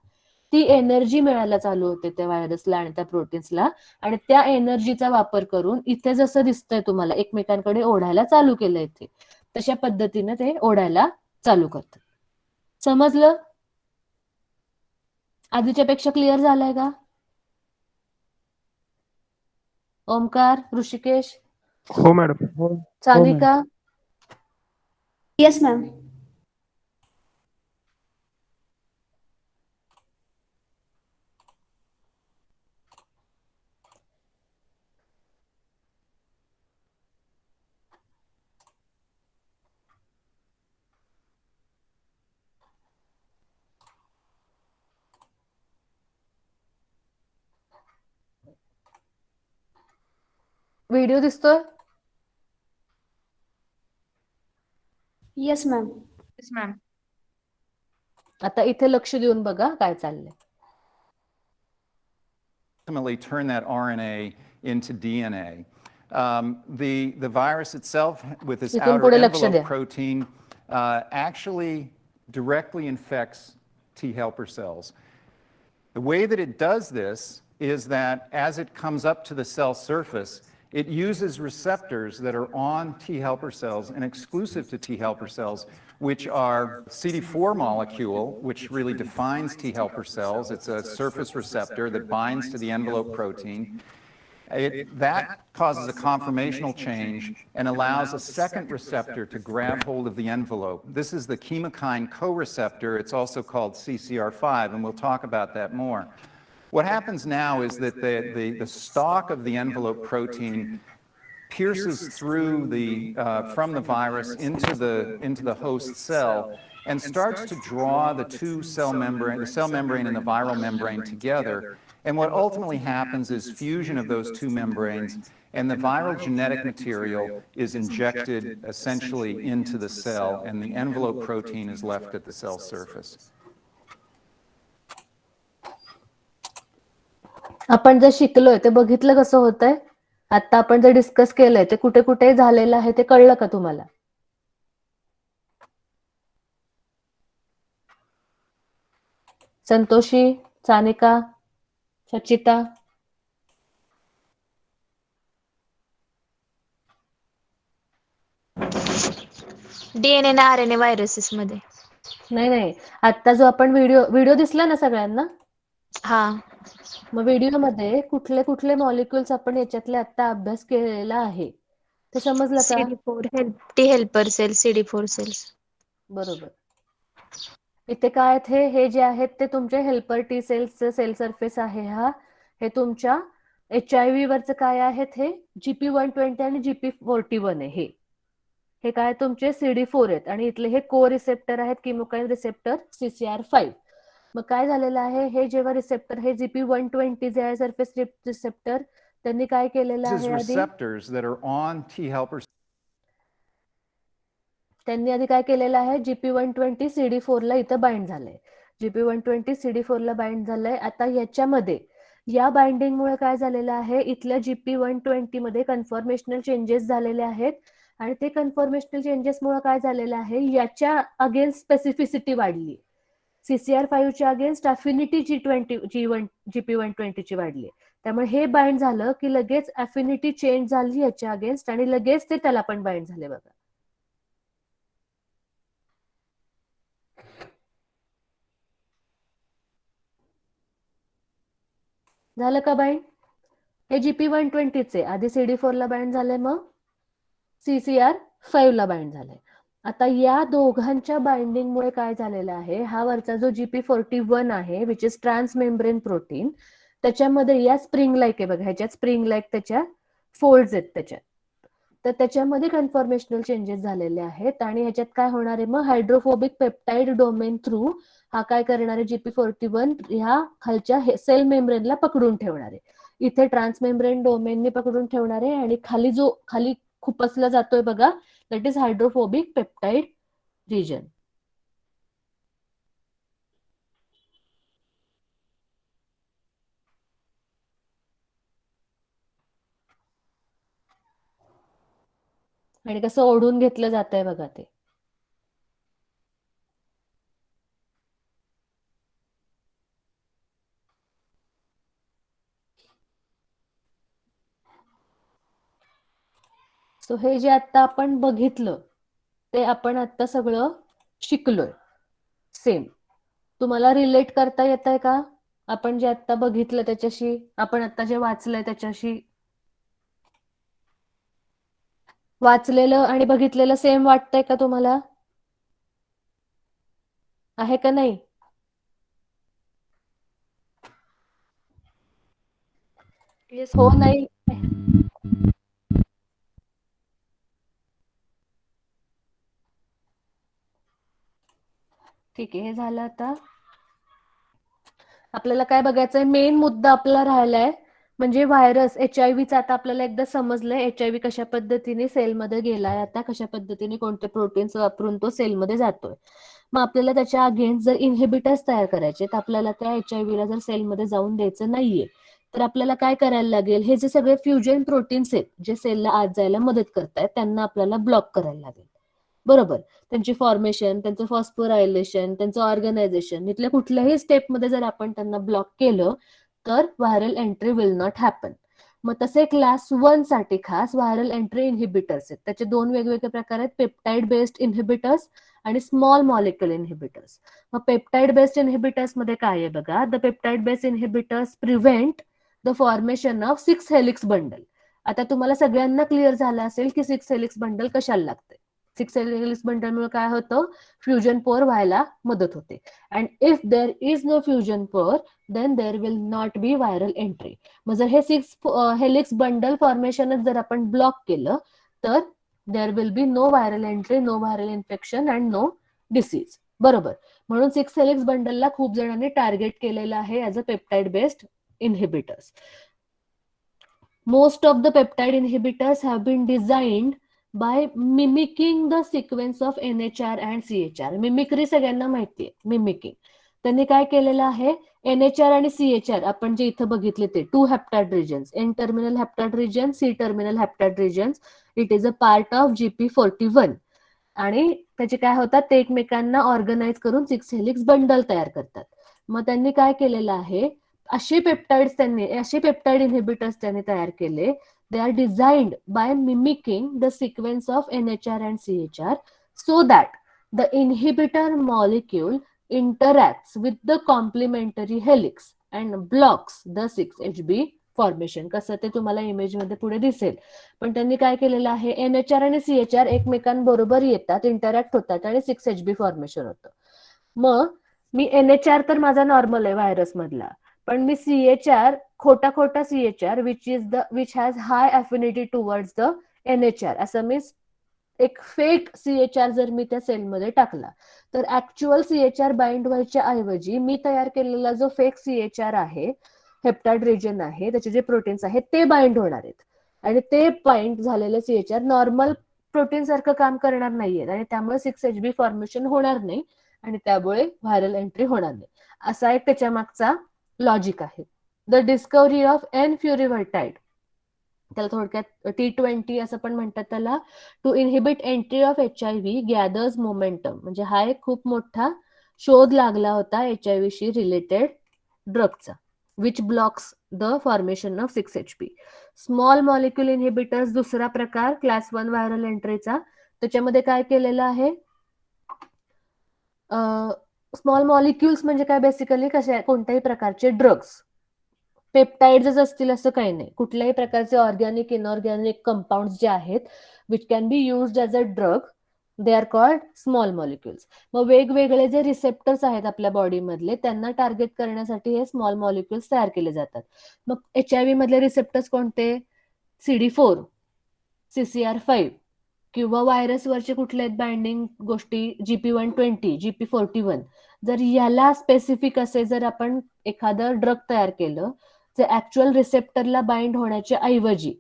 ती एनर्जी मिळायला चालू होते त्या व्हायरसला आणि त्या प्रोटीन्सला आणि त्या एनर्जीचा वापर करून इथे जसं दिसतंय तुम्हाला एकमेकांकडे ओढायला चालू केलं इथे तशा पद्धतीने ते ओढायला चालू करतात. समजलं? आधीच्या पेक्षा क्लिअर झालंय का? ओमकार, ऋषिकेश, हो madam. Sanika, yes ma'am. Video दिसतोय? Yes ma'am. Yes, ma'am. आता इथे लक्ष देऊन बघा काय चाललंय. Ultimately turn that RNA into DNA. The virus itself, with its इथून outer पुढे लक्ष द्या. envelope protein, actually directly infects T helper cells. The way that it does this is that as it comes up to the cell surface, it uses receptors that are on T helper cells and exclusive to T helper cells, which are CD4 molecule, which really defines T helper cells. It's a surface receptor that binds to the envelope protein. That causes a conformational change and allows a second receptor to grab hold of the envelope. This is the chemokine co-receptor. It's also called CCR5, and we'll talk about that more. What happens now is that the stalk of the envelope protein pierces through from the virus into the host cell and starts to draw the cell membrane and the viral membrane together. And what ultimately happens is fusion of those two membranes, and the viral genetic material is injected essentially into the cell, and the envelope protein is left at the cell surface. आपण जे शिकलोय ते बघितलं कसं होतंय? आता आपण जे डिस्कस केलंय ते कुठे कुठे झालेलं आहे ते कळलं का तुम्हाला? संतोषी, सानिका, सचिता, DNA आणि RNA व्हायरसेस मध्ये. नाही आता जो आपण व्हिडिओ दिसला ना सगळ्यांना? हा. मग व्हिडिओमध्ये कुठले कुठले मॉलिक्युल्स आपण याच्यातले आता अभ्यास केलेला आहे ते समजलं का? CD4 T helper cells, CD4 cells. बरोबर. इथे काय आहेत हे जे आहेत ते तुमचे हेल्पर टी सेल्सचे सेल सरफेस आहे हा. हे तुमच्या HIV वरचं काय आहेत हे GP120 आणि GP41 आहे हे काय तुमचे CD4 आहेत आणि इथले हे को रिसेप्टर आहेत किमोकाईन रिसेप्टर CCR5. मग काय झालेलं आहे हे जेव्हा रिसेप्टर हे GP120 जे आहे सरफेस रिसेप्टर त्यांनी काय केलेलं आहे आधी Receptors that are on T helper त्यांनी आधी काय केलेलं आहे GP120 CD4 ला इथं बाइंड झालंय. GP120 CD4 ला बाइंड झालंय. आता याच्यामध्ये या बाइंडिंग मुळे काय झालेलं आहे इथल्या GP120 मध्ये कन्फॉर्मेशनल चेंजेस झालेले आहेत आणि ते कन्फॉर्मेशनल चेंजेस मुळे काय झालेलं आहे याच्या अगेन्स्ट स्पेसिफिसिटी वाढली. CCR5 च्या अगेन्स्ट अफिनिटी GP120 ची वाढली. त्यामुळे हे बाइंड झालं की लगेच अफिनिटी चेंज झाली याच्या अगेन्स्ट आणि लगेच ते त्याला पण बाइंड झाले बघा. झालं का बाइंड? हे GP120 चे आधी CD4 ला बाइंड झाले मग CCR5 ला बाइंड झाले. आता या दोघांच्या बाइंडिंग मुळे काय झालेलं आहे हा वरचा जो GP41 आहे which is transmembrane protein त्याच्यामध्ये या स्प्रिंग लाईक आहे बघा ह्याच्यात स्प्रिंग लाईक त्याच्या फोल्ड्स आहेत त्याच्यात तर त्याच्यामध्ये कन्फॉर्मेशनल चेंजेस झालेले आहेत आणि ह्याच्यात काय होणार आहे मग हायड्रोफोबिक पेप्टाइड डोमेन थ्रू हा काय करणार आहे GP41 ह्या खालच्या सेल मेम्ब्रेनला पकडून ठेवणार आहे. इथे ट्रान्समेम्ब्रेन डोमेनने पकडून ठेवणार आहे आणि खाली खुपसला जातोय बघा that is hydrophobic peptide region. आणि कसं ओढून घेतलं जात आहे बघा ते. सो हे जे आता आपण बघितलं ते आपण आता सगळं शिकलोय. सेम तुम्हाला रिलेट करता येत आहे का आपण जे आता बघितलं त्याच्याशी आपण आता जे वाचलंय त्याच्याशी? वाचलेलं आणि बघितलेलं सेम वाटतंय का तुम्हाला? आहे का नाही? हो नाही ठीक आहे हे झालं. आता आपल्याला काय बघायचंय मेन मुद्दा आपला राहिलाय म्हणजे व्हायरस HIV आता आपल्याला एकदा समजलंय HIV कशा पद्धतीने सेलमध्ये गेलाय आता कशा पद्धतीने कोणते प्रोटीन्स वापरून तो सेलमध्ये जातोय. मग आपल्याला त्याच्या अगेन्स्ट जर इन्हिबिटर्स तयार करायचे तर आपल्याला त्या HIV ला जर सेलमध्ये जाऊन द्यायचं नाहीये तर आपल्याला काय करायला लागेल हे जे सगळे फ्युजन प्रोटीन्स आहेत जे सेलला आत जायला मदत करतायत त्यांना आपल्याला ब्लॉक करायला लागेल. बरोबर. त्यांची फॉर्मेशन त्यांचं फॉस्फोरायलेशन त्यांचं ऑर्गनायझेशन इथल्या कुठल्याही स्टेपमध्ये जर आपण त्यांना ब्लॉक केलं तर viral entry will not happen. मग तसे क्लास 1 साठी खास व्हायरल एंट्री इन्हिबिटर्स आहेत. त्याचे दोन वेगवेगळे प्रकार आहेत पेप्टाइड बेस्ड इन्हिबिटर्स आणि स्मॉल मॉलिक्युल इन्हिबिटर्स. मग पेप्टाइड बेस्ड इन्हिबिटर्स मध्ये काय आहे बघा the peptide based inhibitors prevent the formation of 6 helix bundle. आता तुम्हाला सगळ्यांना क्लिअर झालं असेल की 6 हेलिक्स बंडल कशाला लागते. 6 हेलिक्स बंडल मुळे काय होतं फ्युजन पोर व्हायला मदत होते. And if there is no fusion pore then there will not be viral entry. मग जर हे 6 हेलिक्स बंडल फॉर्मेशनच जर आपण ब्लॉक केलं तर there will be no viral entry no viral infection and no disease. बरोबर. म्हणून 6 हेलिक्स बंडलला खूप जणांनी टार्गेट केलेलं आहे as a peptide based inhibitors. Most of the peptide inhibitors have been designed by mimicking the sequence of NHR and CHR. Mimicry सगळ्यांना माहितीये, mimicking. त्यांनी काय केलेलं आहे, NHR आणि CHR आपण जे इथं बघितले ते 2 haptide regions, N-terminal haptide region, C-terminal haptide regions. It is a part of GP41. आणि त्याचे काय होतात, ते एकमेकांना ऑर्गनाइज करून 6 हेलिक्स बंडल तयार करतात. मग त्यांनी काय केलेलं आहे, असे पेप्टाइड इनहिबिटर्स त्यांनी तयार केले. They are designed by mimicking the sequence of NHR and CHR so that the inhibitor molecule interacts with the complementary helix and blocks the 6HB formation. कसं ते तुम्हाला इमेज मध्ये पुढे दिसेल. पण त्यांनी काय केलेलं आहे, NHR आणि CHR एकमेकांबरोबर येतात, इंटरॅक्ट होतात आणि 6HB फॉर्मेशन होतं. मग मी NHR तर माझा नॉर्मल आहे व्हायरस मधला, पण मी CHR खोटा CHR which has high affinity towards the NHR असं मी एक फेक CHR जर मी त्या सेलमध्ये टाकला तर ऍक्च्युअल CHR बाइंड व्हायच्या ऐवजी मी तयार केलेला जो फेक CHR आहे, हेप्टाइड रिजन आहे, त्याचे जे प्रोटीन्स आहेत ते बाइंड होणार आहेत आणि ते बाइंड झालेले CHR नॉर्मल प्रोटीन सारखं काम करणार नाहीये आणि त्यामुळे 6HB फॉर्मेशन होणार नाही आणि त्यामुळे व्हायरल एंट्री होणार नाही. असा एक त्याच्या मागचा लॉजिक आहे. द डिस्कव्हरी ऑफ N-फ्युरिव्हर्टाइड, त्याला थोडक्यात T20 असं पण म्हणतात त्याला, to inhibit entry of HIV gathers momentum. म्हणजे हा एक खूप मोठा शोध लागला होता HIV शी रिलेटेड ड्रगचा, which blocks the formation of 6HB. Small molecule inhibitors दुसरा प्रकार क्लास 1 व्हायरल एंट्रीचा. त्याच्यामध्ये काय केलेलं आहे, स्मॉल मॉलिक्युल्स म्हणजे काय, बेसिकली कोणत्याही प्रकारचे ड्रग्स, पेप्टाइड्स असतील असं काही नाही, कुठल्याही प्रकारचे ऑर्गॅनिक इनऑर्गॅनिक कंपाऊंड जे आहेत which can be used as a drug, they are called small molecules. मग वेगवेगळे जे रिसेप्टर्स आहेत आपल्या बॉडीमधले त्यांना टार्गेट करण्यासाठी हे स्मॉल मॉलिक्युल्स तयार केले जातात. मग HIV मधले रिसेप्टर्स कोणते, CD4, CCR5 किंवा व्हायरसवरचे कुठले आहेत बाइंडिंग गोष्टी, GP120, GP41. जर याला स्पेसिफिक असे जर आपण एखादं ड्रग तयार केलं जे ऍक्च्युअल रिसेप्टरला बाइंड होण्याच्या ऐवजी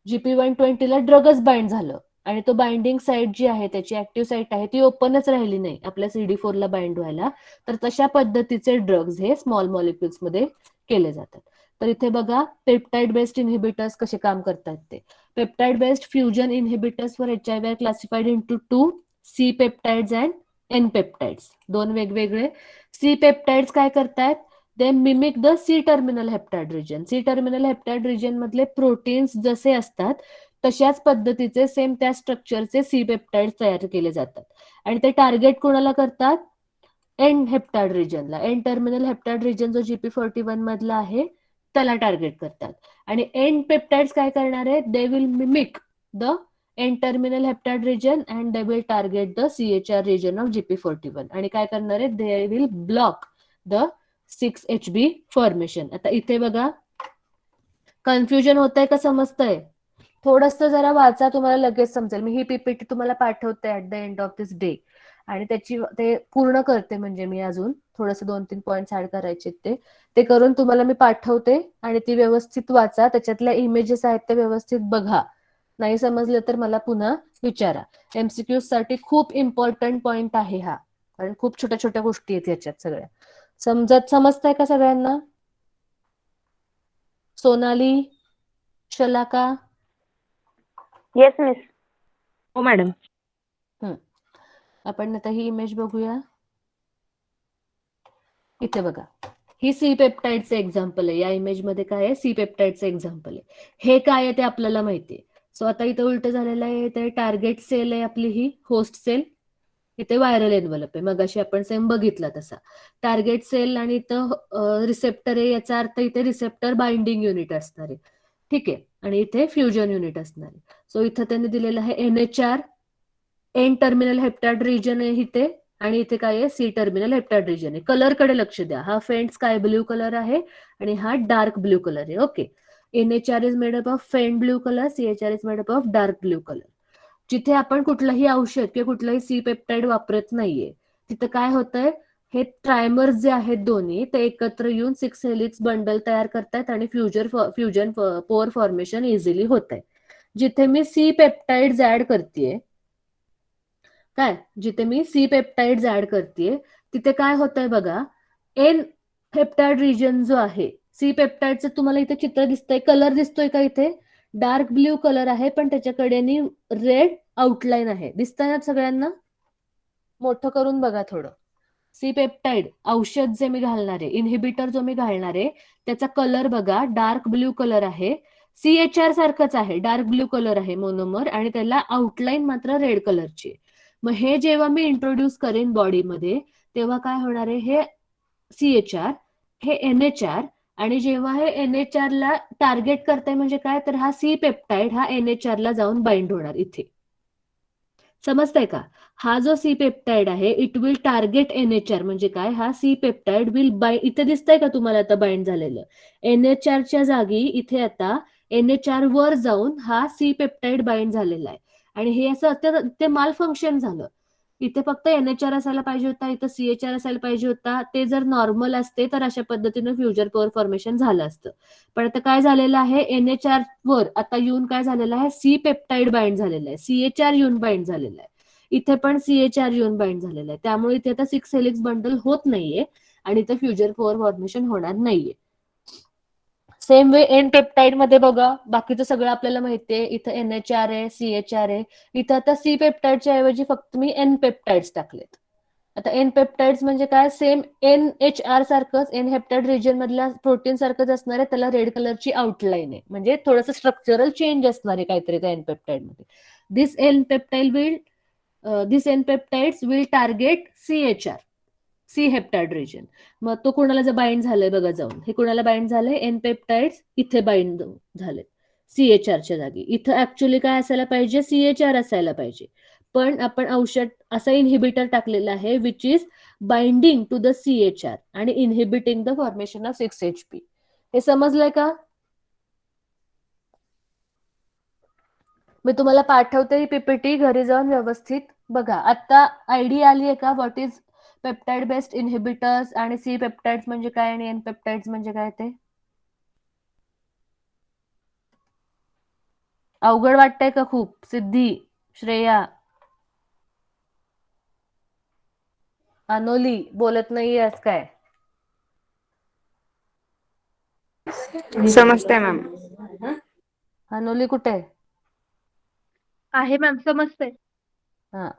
GP120 ला ड्रगच बाइंड झालं आणि तो बाइंडिंग साईट जी आहे, त्याची ऍक्टिव्ह साईट आहे ती ओपनच राहिली नाही आपल्या CD4 ला बाइंड व्हायला, तर तशा पद्धतीचे ड्रग्ज हे स्मॉल मॉलिक्युल्स मध्ये केले जातात. तर इथे बघा पेप्टाइड बेस्ड इनहिबिटर्स कसे काम करतात ते. Peptide based fusion inhibitors for HIV are classified into 2, C peptides and N peptides. दोन वेगवेगळे. C पेप्टाइड्स काय करतायत, they mimic the C-terminal heptad region. C-terminal heptad region मधले प्रोटीन्स जसे असतात तशाच पद्धतीचे सेम त्या स्ट्रक्चरचे C पेप्टाइड्स तयार केले जातात आणि ते टार्गेट कोणाला करतात, N हेप्टाइड रिजनला. N-टर्मिनल हेप्टाइड रिजन जो GP41 मधला आहे त्याला टार्गेट करतात. आणि N पेप्टाइड्स काय करणार आहेत, they will mimic the N terminal heptad region and they will target the CHR region of GP41. आणि काय करणार आहेत, they will block the 6HB formation. आता इथे बघा कन्फ्युजन होत आहे का समजतंय, थोडंसं जरा वाचा, तुम्हाला लगेच समजेल. मी ही PPT तुम्हाला पाठवते at the end of this day आणि ते पूर्ण करते. म्हणजे मी अजून थोडंसं 2-3 पॉइंट्स ऍड करायचे ते करून तुम्हाला मी पाठवते आणि ती व्यवस्थित वाचा. त्याच्यातल्या इमेजेस आहेत ते व्यवस्थित बघा. नाही समजलं तर मला पुन्हा विचारा. MCQs साठी खूप इम्पॉर्टंट पॉइंट आहे हा, कारण खूप छोट्या छोट्या गोष्टी आहेत याच्यात सगळ्या. समजताय का सगळ्यांना? सोनाली, शलाका? Yes miss. हो मॅडम. आपण आता ही इमेज बघूया. इथे बघा, ही C पेप्टाइडचे एक्झाम्पल आहे. या इमेज मध्ये काय आहे, C पेप्टाइडचे एक्झाम्पल आहे. हे काय आहे ते आपल्याला माहितीये. सो आता इथे उलट झालेलं आहे, ते टार्गेट सेल आहे आपली, ही होस्ट सेल. इथे व्हायरल एनव्हलप आहे, मगाशी आपण सेम बघितला तसा. टार्गेट सेल आणि इथं रिसेप्टर आहे, याचा अर्थ इथे रिसेप्टर बाइंडिंग युनिट असणार आहे. ठीक आहे, आणि इथे फ्युजन युनिट असणार आहे. सो इथं त्यांनी दिलेलं आहे NHR, N-टर्मिनल हेप्टाइड रिजन आहे इथे, आणि इथे काय आहे, C-टर्मिनल हेप्टाइड रिजन आहे. कलर कडे लक्ष द्या, हा फेंट स्काय ब्ल्यू कलर आहे आणि हा डार्क ब्ल्यू कलर आहे. Okay, NHR is made up of faint blue colour, CHR is made up of dark blue colour. जिथे आपण कुठलंही औषध किंवा कुठलंही C पेप्टाइड वापरत नाहीये तिथं काय होतंय, हे ट्रायमर्स जे आहेत दोन्ही ते एकत्र येऊन 6 हेलिक्स बंडल तयार करतायत आणि फ्युजन पोअर फॉर्मेशन इझिली होत आहे. जिथे मी सी पेप्टाइड्स ऍड करतेय, जिथे मी सी पेप्टाइड्स ऍड करतेय तिथे काय होतंय बघा, एन पेप्टाइड रिजन जो आहे, सी पेप्टाइडचं तुम्हाला इथे चित्र दिसतंय, कलर दिसतोय का इथे? डार्क ब्ल्यू कलर आहे पण त्याच्याकडे रेड आउटलाईन आहे. दिसतंय ना सगळ्यांना? मोठं करून बघा थोडं. सी पेप्टाइड औषध जे मी घालणार आहे, इन्हिबिटर जो मी घालणार आहे, त्याचा कलर बघा, डार्क ब्ल्यू कलर आहे. CHR सारखंच आहे, डार्क ब्ल्यू कलर आहे मोनोमर, आणि त्याला आउटलाईन मात्र रेड कलरची आहे. मग हे जेव्हा मी इंट्रोड्यूस करेन बॉडीमध्ये तेव्हा काय होणार आहे, हे CHR, हे NHR, आणि जेव्हा हे NHR ला टार्गेट करताय म्हणजे काय, तर हा सी पेप्टाइड हा NHR ला जाऊन बाइंड होणार इथे. समजतंय का? हा जो सी पेप्टाइड आहे इट विल टार्गेट NHR म्हणजे काय, हा सी पेप्टाइड विल बाइंड, इथे दिसतंय का तुम्हाला आता बाइंड झालेलं? NHRच्या जागी इथे आता NHR वर जाऊन हा सी पेप्टाइड बाइंड झालेला आहे. आणि हे असं ते माल फंक्शन झालं. इथे फक्त NHR असायला पाहिजे होता, इथं CHR असायला पाहिजे होता. ते जर नॉर्मल असते तर अशा पद्धतीनं फ्युजन पोअर फॉर्मेशन झालं असतं. पण आता काय झालेलं आहे, NHR वर आता येऊन काय झालेलं आहे, सी पेप्टाइड बाइंड झालेलं आहे, CHR येऊन बाइंड झालेलं आहे. इथे पण CHR येऊन बाइंड झालेलं आहे. त्यामुळे इथे आता 6 हेलिक्स बंडल होत नाहीये आणि इथे फ्युजन पोअर फॉर्मेशन होणार नाहीये. सेम वे एन पेप्टाइड मध्ये बघा, बाकीचं सगळं आपल्याला माहितीये. इथं NHR आहे, CHR आहे. इथं आता सी पेप्टाइडच्या ऐवजी फक्त मी एन पेप्टाइड्स टाकलेत. आता एन पेप्टाइड्स म्हणजे काय, सेम NHR सारखंच, एन हेप्टाइड रिजन मधल्या प्रोटीन सारखंच असणार आहे, त्याला रेड कलरची आउटलाईन आहे. म्हणजे थोडंसं स्ट्रक्चरल चेंज असणार आहे काहीतरी त्या एन पेप्टाइड मध्ये. This N peptides will target CHR, C heptad region. मग तो कोणाला जर बाइंड झालंय बघा जाऊन, हे कोणाला बाइंड झालंय, एन पेप्टाइड्स इथे बाइंड झाले CHRच्या जागी. इथं ऍक्च्युअली काय असायला पाहिजे, CHR असायला पाहिजे. पण आपण औषध असा इन्हिबिटर टाकलेला आहे which is binding to the CHR आणि इन्हिबिटिंग द फॉर्मेशन ऑफ 6HP. हे समजलंय का? मी तुम्हाला पाठवते ही PPT, घरी जाऊन व्यवस्थित बघा. आता आयडिया आली आहे का what is peptide based inhibitors आणि सी पेप्टाइड्स म्हणजे काय आणि एन पेप्टाइड्स म्हणजे काय ते? अवघड वाटतंय का खूप? सिद्धी, श्रेया, अनोली बोलत नाहीये आज काय? समजतंय मॅम. अनोली कुठे आहे? आहे मॅम, समजतंय. हा,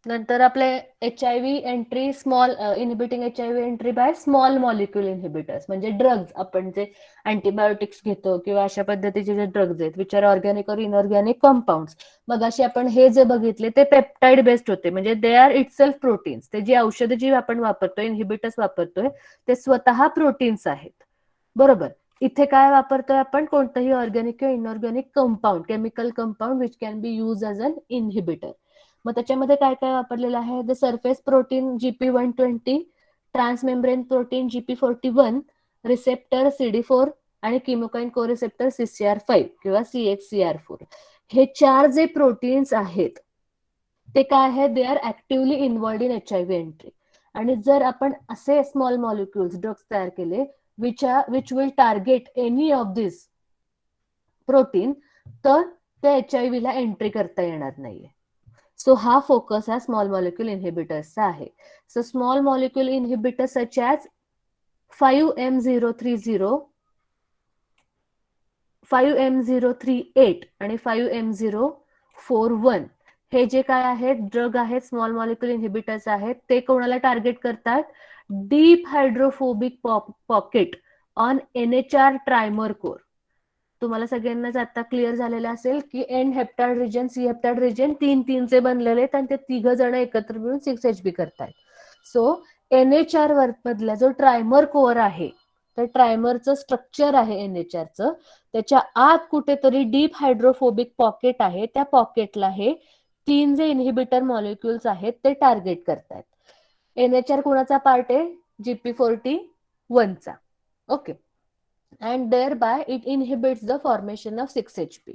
नंतर आपले HIV entry, small inhibiting HIV entry by small molecule inhibitors म्हणजे ड्रग्ज. आपण जे अँटीबायोटिक्स घेतो किंवा अशा पद्धतीचे जे ड्रग्ज आहेत विच आर ऑर्गॅनिक और इनऑर्गॅनिक कंपाऊंड्स. मग असे आपण हे जे बघितले ते पेप्टाइड बेस्ड होते, म्हणजे दे आर इटसेल्फ प्रोटीन्स. ते जी औषधं जी आपण वापरतोय, इन्हिबिटर्स वापरतोय, ते स्वतः प्रोटीन्स आहेत. बरोबर. इथे काय वापरतोय आपण, कोणतंही ऑर्गॅनिक किंवा inorganic compound, chemical compound which can be use as an inhibitor. मग त्याच्यामध्ये काय काय वापरलेलं आहे, the surface protein GP120, transmembrane protein GP41, receptor CD4 आणि किमोकाइन को रिसेप्टर CCR5 किंवा CXCR4. हे 4 जे प्रोटीन्स आहेत ते काय आहे, they are actively involved in HIV entry. आणि जर आपण असे स्मॉल मॉलिक्युल्स ड्रग्स तयार केले which will target any of this protein, तर त्या HIV ला एंट्री करता येणार नाहीये. सो हा फोकस हा स्मॉल मॉलिक्युल इन्हिबिटर्सचा आहे. So small molecule inhibitors such as 5M030, 5M038 आणि 5M041 हे जे काय आहेत ड्रग आहेत, स्मॉल मॉलिक्युल इन्हिबिटर्स आहेत, ते कोणाला टार्गेट करतात, deep hydrophobic pocket on NHR trimer core. तुम्हाला सगळ्यांनाच आता क्लिअर झालेलं असेल की N heptad region, C heptad region 3-3चे बनलेले आहेत आणि ते 3 जण एकत्र मिळून 6HP करतायत. सो NHR मधला जो ट्रायमर कोअर आहे, तर ट्रायमरचं स्ट्रक्चर आहे NHRचं, त्याच्या आत कुठेतरी डीप हायड्रोफोबिक पॉकेट आहे. त्या पॉकेटला हे 3 जे इन्हिबिटर मॉलिक्युल्स आहेत ते टार्गेट करतायत. NHR कोणाचा पार्ट आहे, GP41चा. Okay. And thereby it inhibits the formation of 6HP.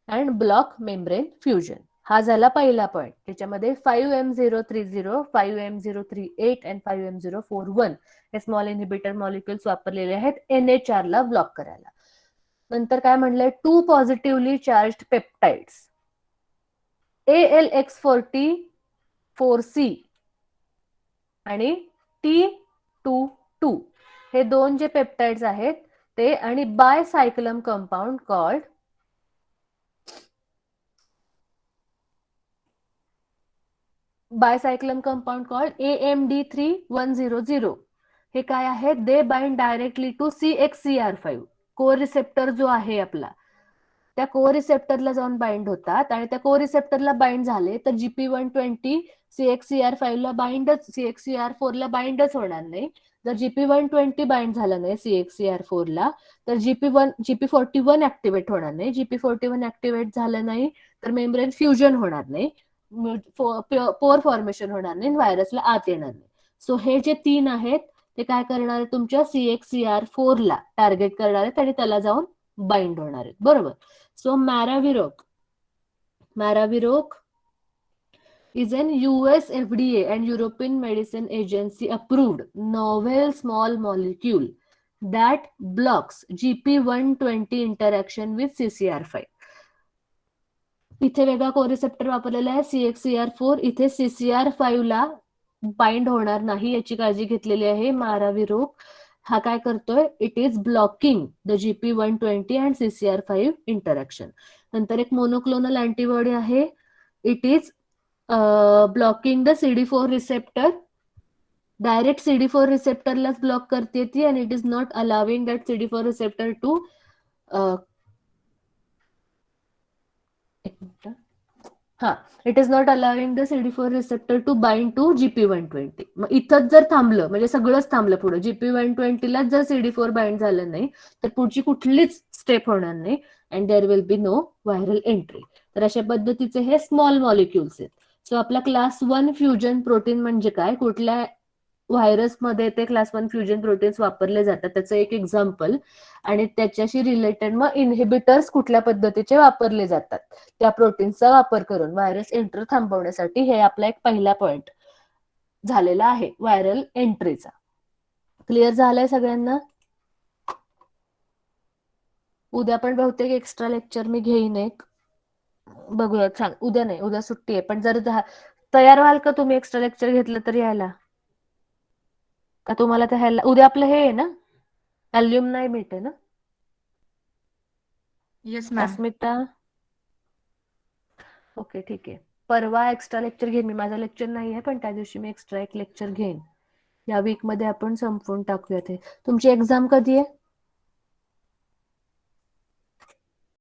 And block membrane fusion. हा झाला पहिला पॉइंट. त्याच्यामध्ये 5M030, 5M038 आणि 5M041 हे स्मॉल इनहिबिटर मॉलिक्युल्स वापरलेले आहेत NHR ला ब्लॉक करायला. नंतर काय म्हणलंय, 2 पॉझिटिव्हली चार्ज्ड पेप्टाइड्स ALX44C आणि T22 हे दोन जे पेप्टाइड्स आहेत ते आणि बायसायक्लम कंपाऊंड कॉल्ड AMD3100. हे काय आहे, दे बाइंड डायरेक्टली टू CXCR5. को रिसेप्टर जो आहे आपला, त्या को रिसेप्टरला जाऊन बाइंड होतात आणि त्या को रिसेप्टरला बाइंड झाले तर GP120 CXCR5 ला बाइंडच, CXCR4 ला बाइंडच होणार नाही. जर GP120 बाइंड झालं नाही CXCR4 ला तर GP41 ऍक्टिव्हेट होणार नाही. GP41 ऍक्टिव्हेट झालं नाही तर मेम्ब्रेन फ्युजन होणार नाही, पोर फॉर्मेशन होणार नाही, व्हायरसला आत येणार नाही. सो हे जे 3 आहेत ते काय करणार आहे, तुमच्या CXCR4 ला टार्गेट करणार आहेत आणि त्याला जाऊन बाइंड होणार आहेत. बरोबर. So maraviroc is an US FDA and European Medicine Agency approved novel small molecule that blocks GP120 interaction with CCR5. इथे वेगळा कोरिसेप्टर वापरलेला आहे CXCR4, इथे CCR5 ला बाइंड होणार नाही याची काळजी घेतलेली आहे. मॅराविरोक हा काय करतोय, it is blocking the GP120 and CCR5 interaction. नंतर एक मोनोक्लोनल अँटीबॉडी आहे, it is blocking the CD4 receptor. Direct CD4 रिसेप्टरलाच ब्लॉक करते ती आणि it is not allowing that CD4 receptor to it is not allowing the CD4 receptor to bind to GP120. मग इथंच जर थांबलं म्हणजे सगळंच थांबलं, पुढे GP120 लाच जर CD4 बाइंड झालं नाही तर पुढची कुठलीच स्टेप होणार नाही and there will be no viral entry. तर अशा पद्धतीचे हे स्मॉल मॉलिक्युल्स आहेत. सो आपला क्लास 1 फ्युजन प्रोटीन म्हणजे काय, कुठल्या व्हायरसमध्ये ते क्लास 1 फ्युजन प्रोटीन्स वापरले जातात त्याचं एक एक्झाम्पल, आणि त्याच्याशी रिलेटेड मग इनहिबिटर्स कुठल्या पद्धतीचे वापरले जातात त्या प्रोटीन्सचा वापर करून व्हायरस एंट्री थांबवण्यासाठी. हे आपला एक पहिला पॉइंट झालेला आहे व्हायरल एंट्रीचा. क्लिअर झालंय सगळ्यांना? उद्या पण बहुतेक एक्स्ट्रा लेक्चर मी घेईन एक, बघूया. सांग, उद्या नाही, उद्या सुट्टी आहे, पण जर तयार व्हाल का तुम्ही एक्स्ट्रा लेक्चर घेतलं तर यायला, का तुम्हाला ते ह्याला उद्या आपलं हे आहे ना अल्युमनाय मीट आहे ना येस मॅम. अस्मिता? ओके ठीक आहे. परवा एक्स्ट्रा लेक्चर घेईन मी, माझा लेक्चर नाही आहे पण त्या दिवशी मी एक्स्ट्रा एक लेक्चर घेईन. या वीक मध्ये आपण संपवून टाकूया ते. तुमची एक्झाम कधी आहे?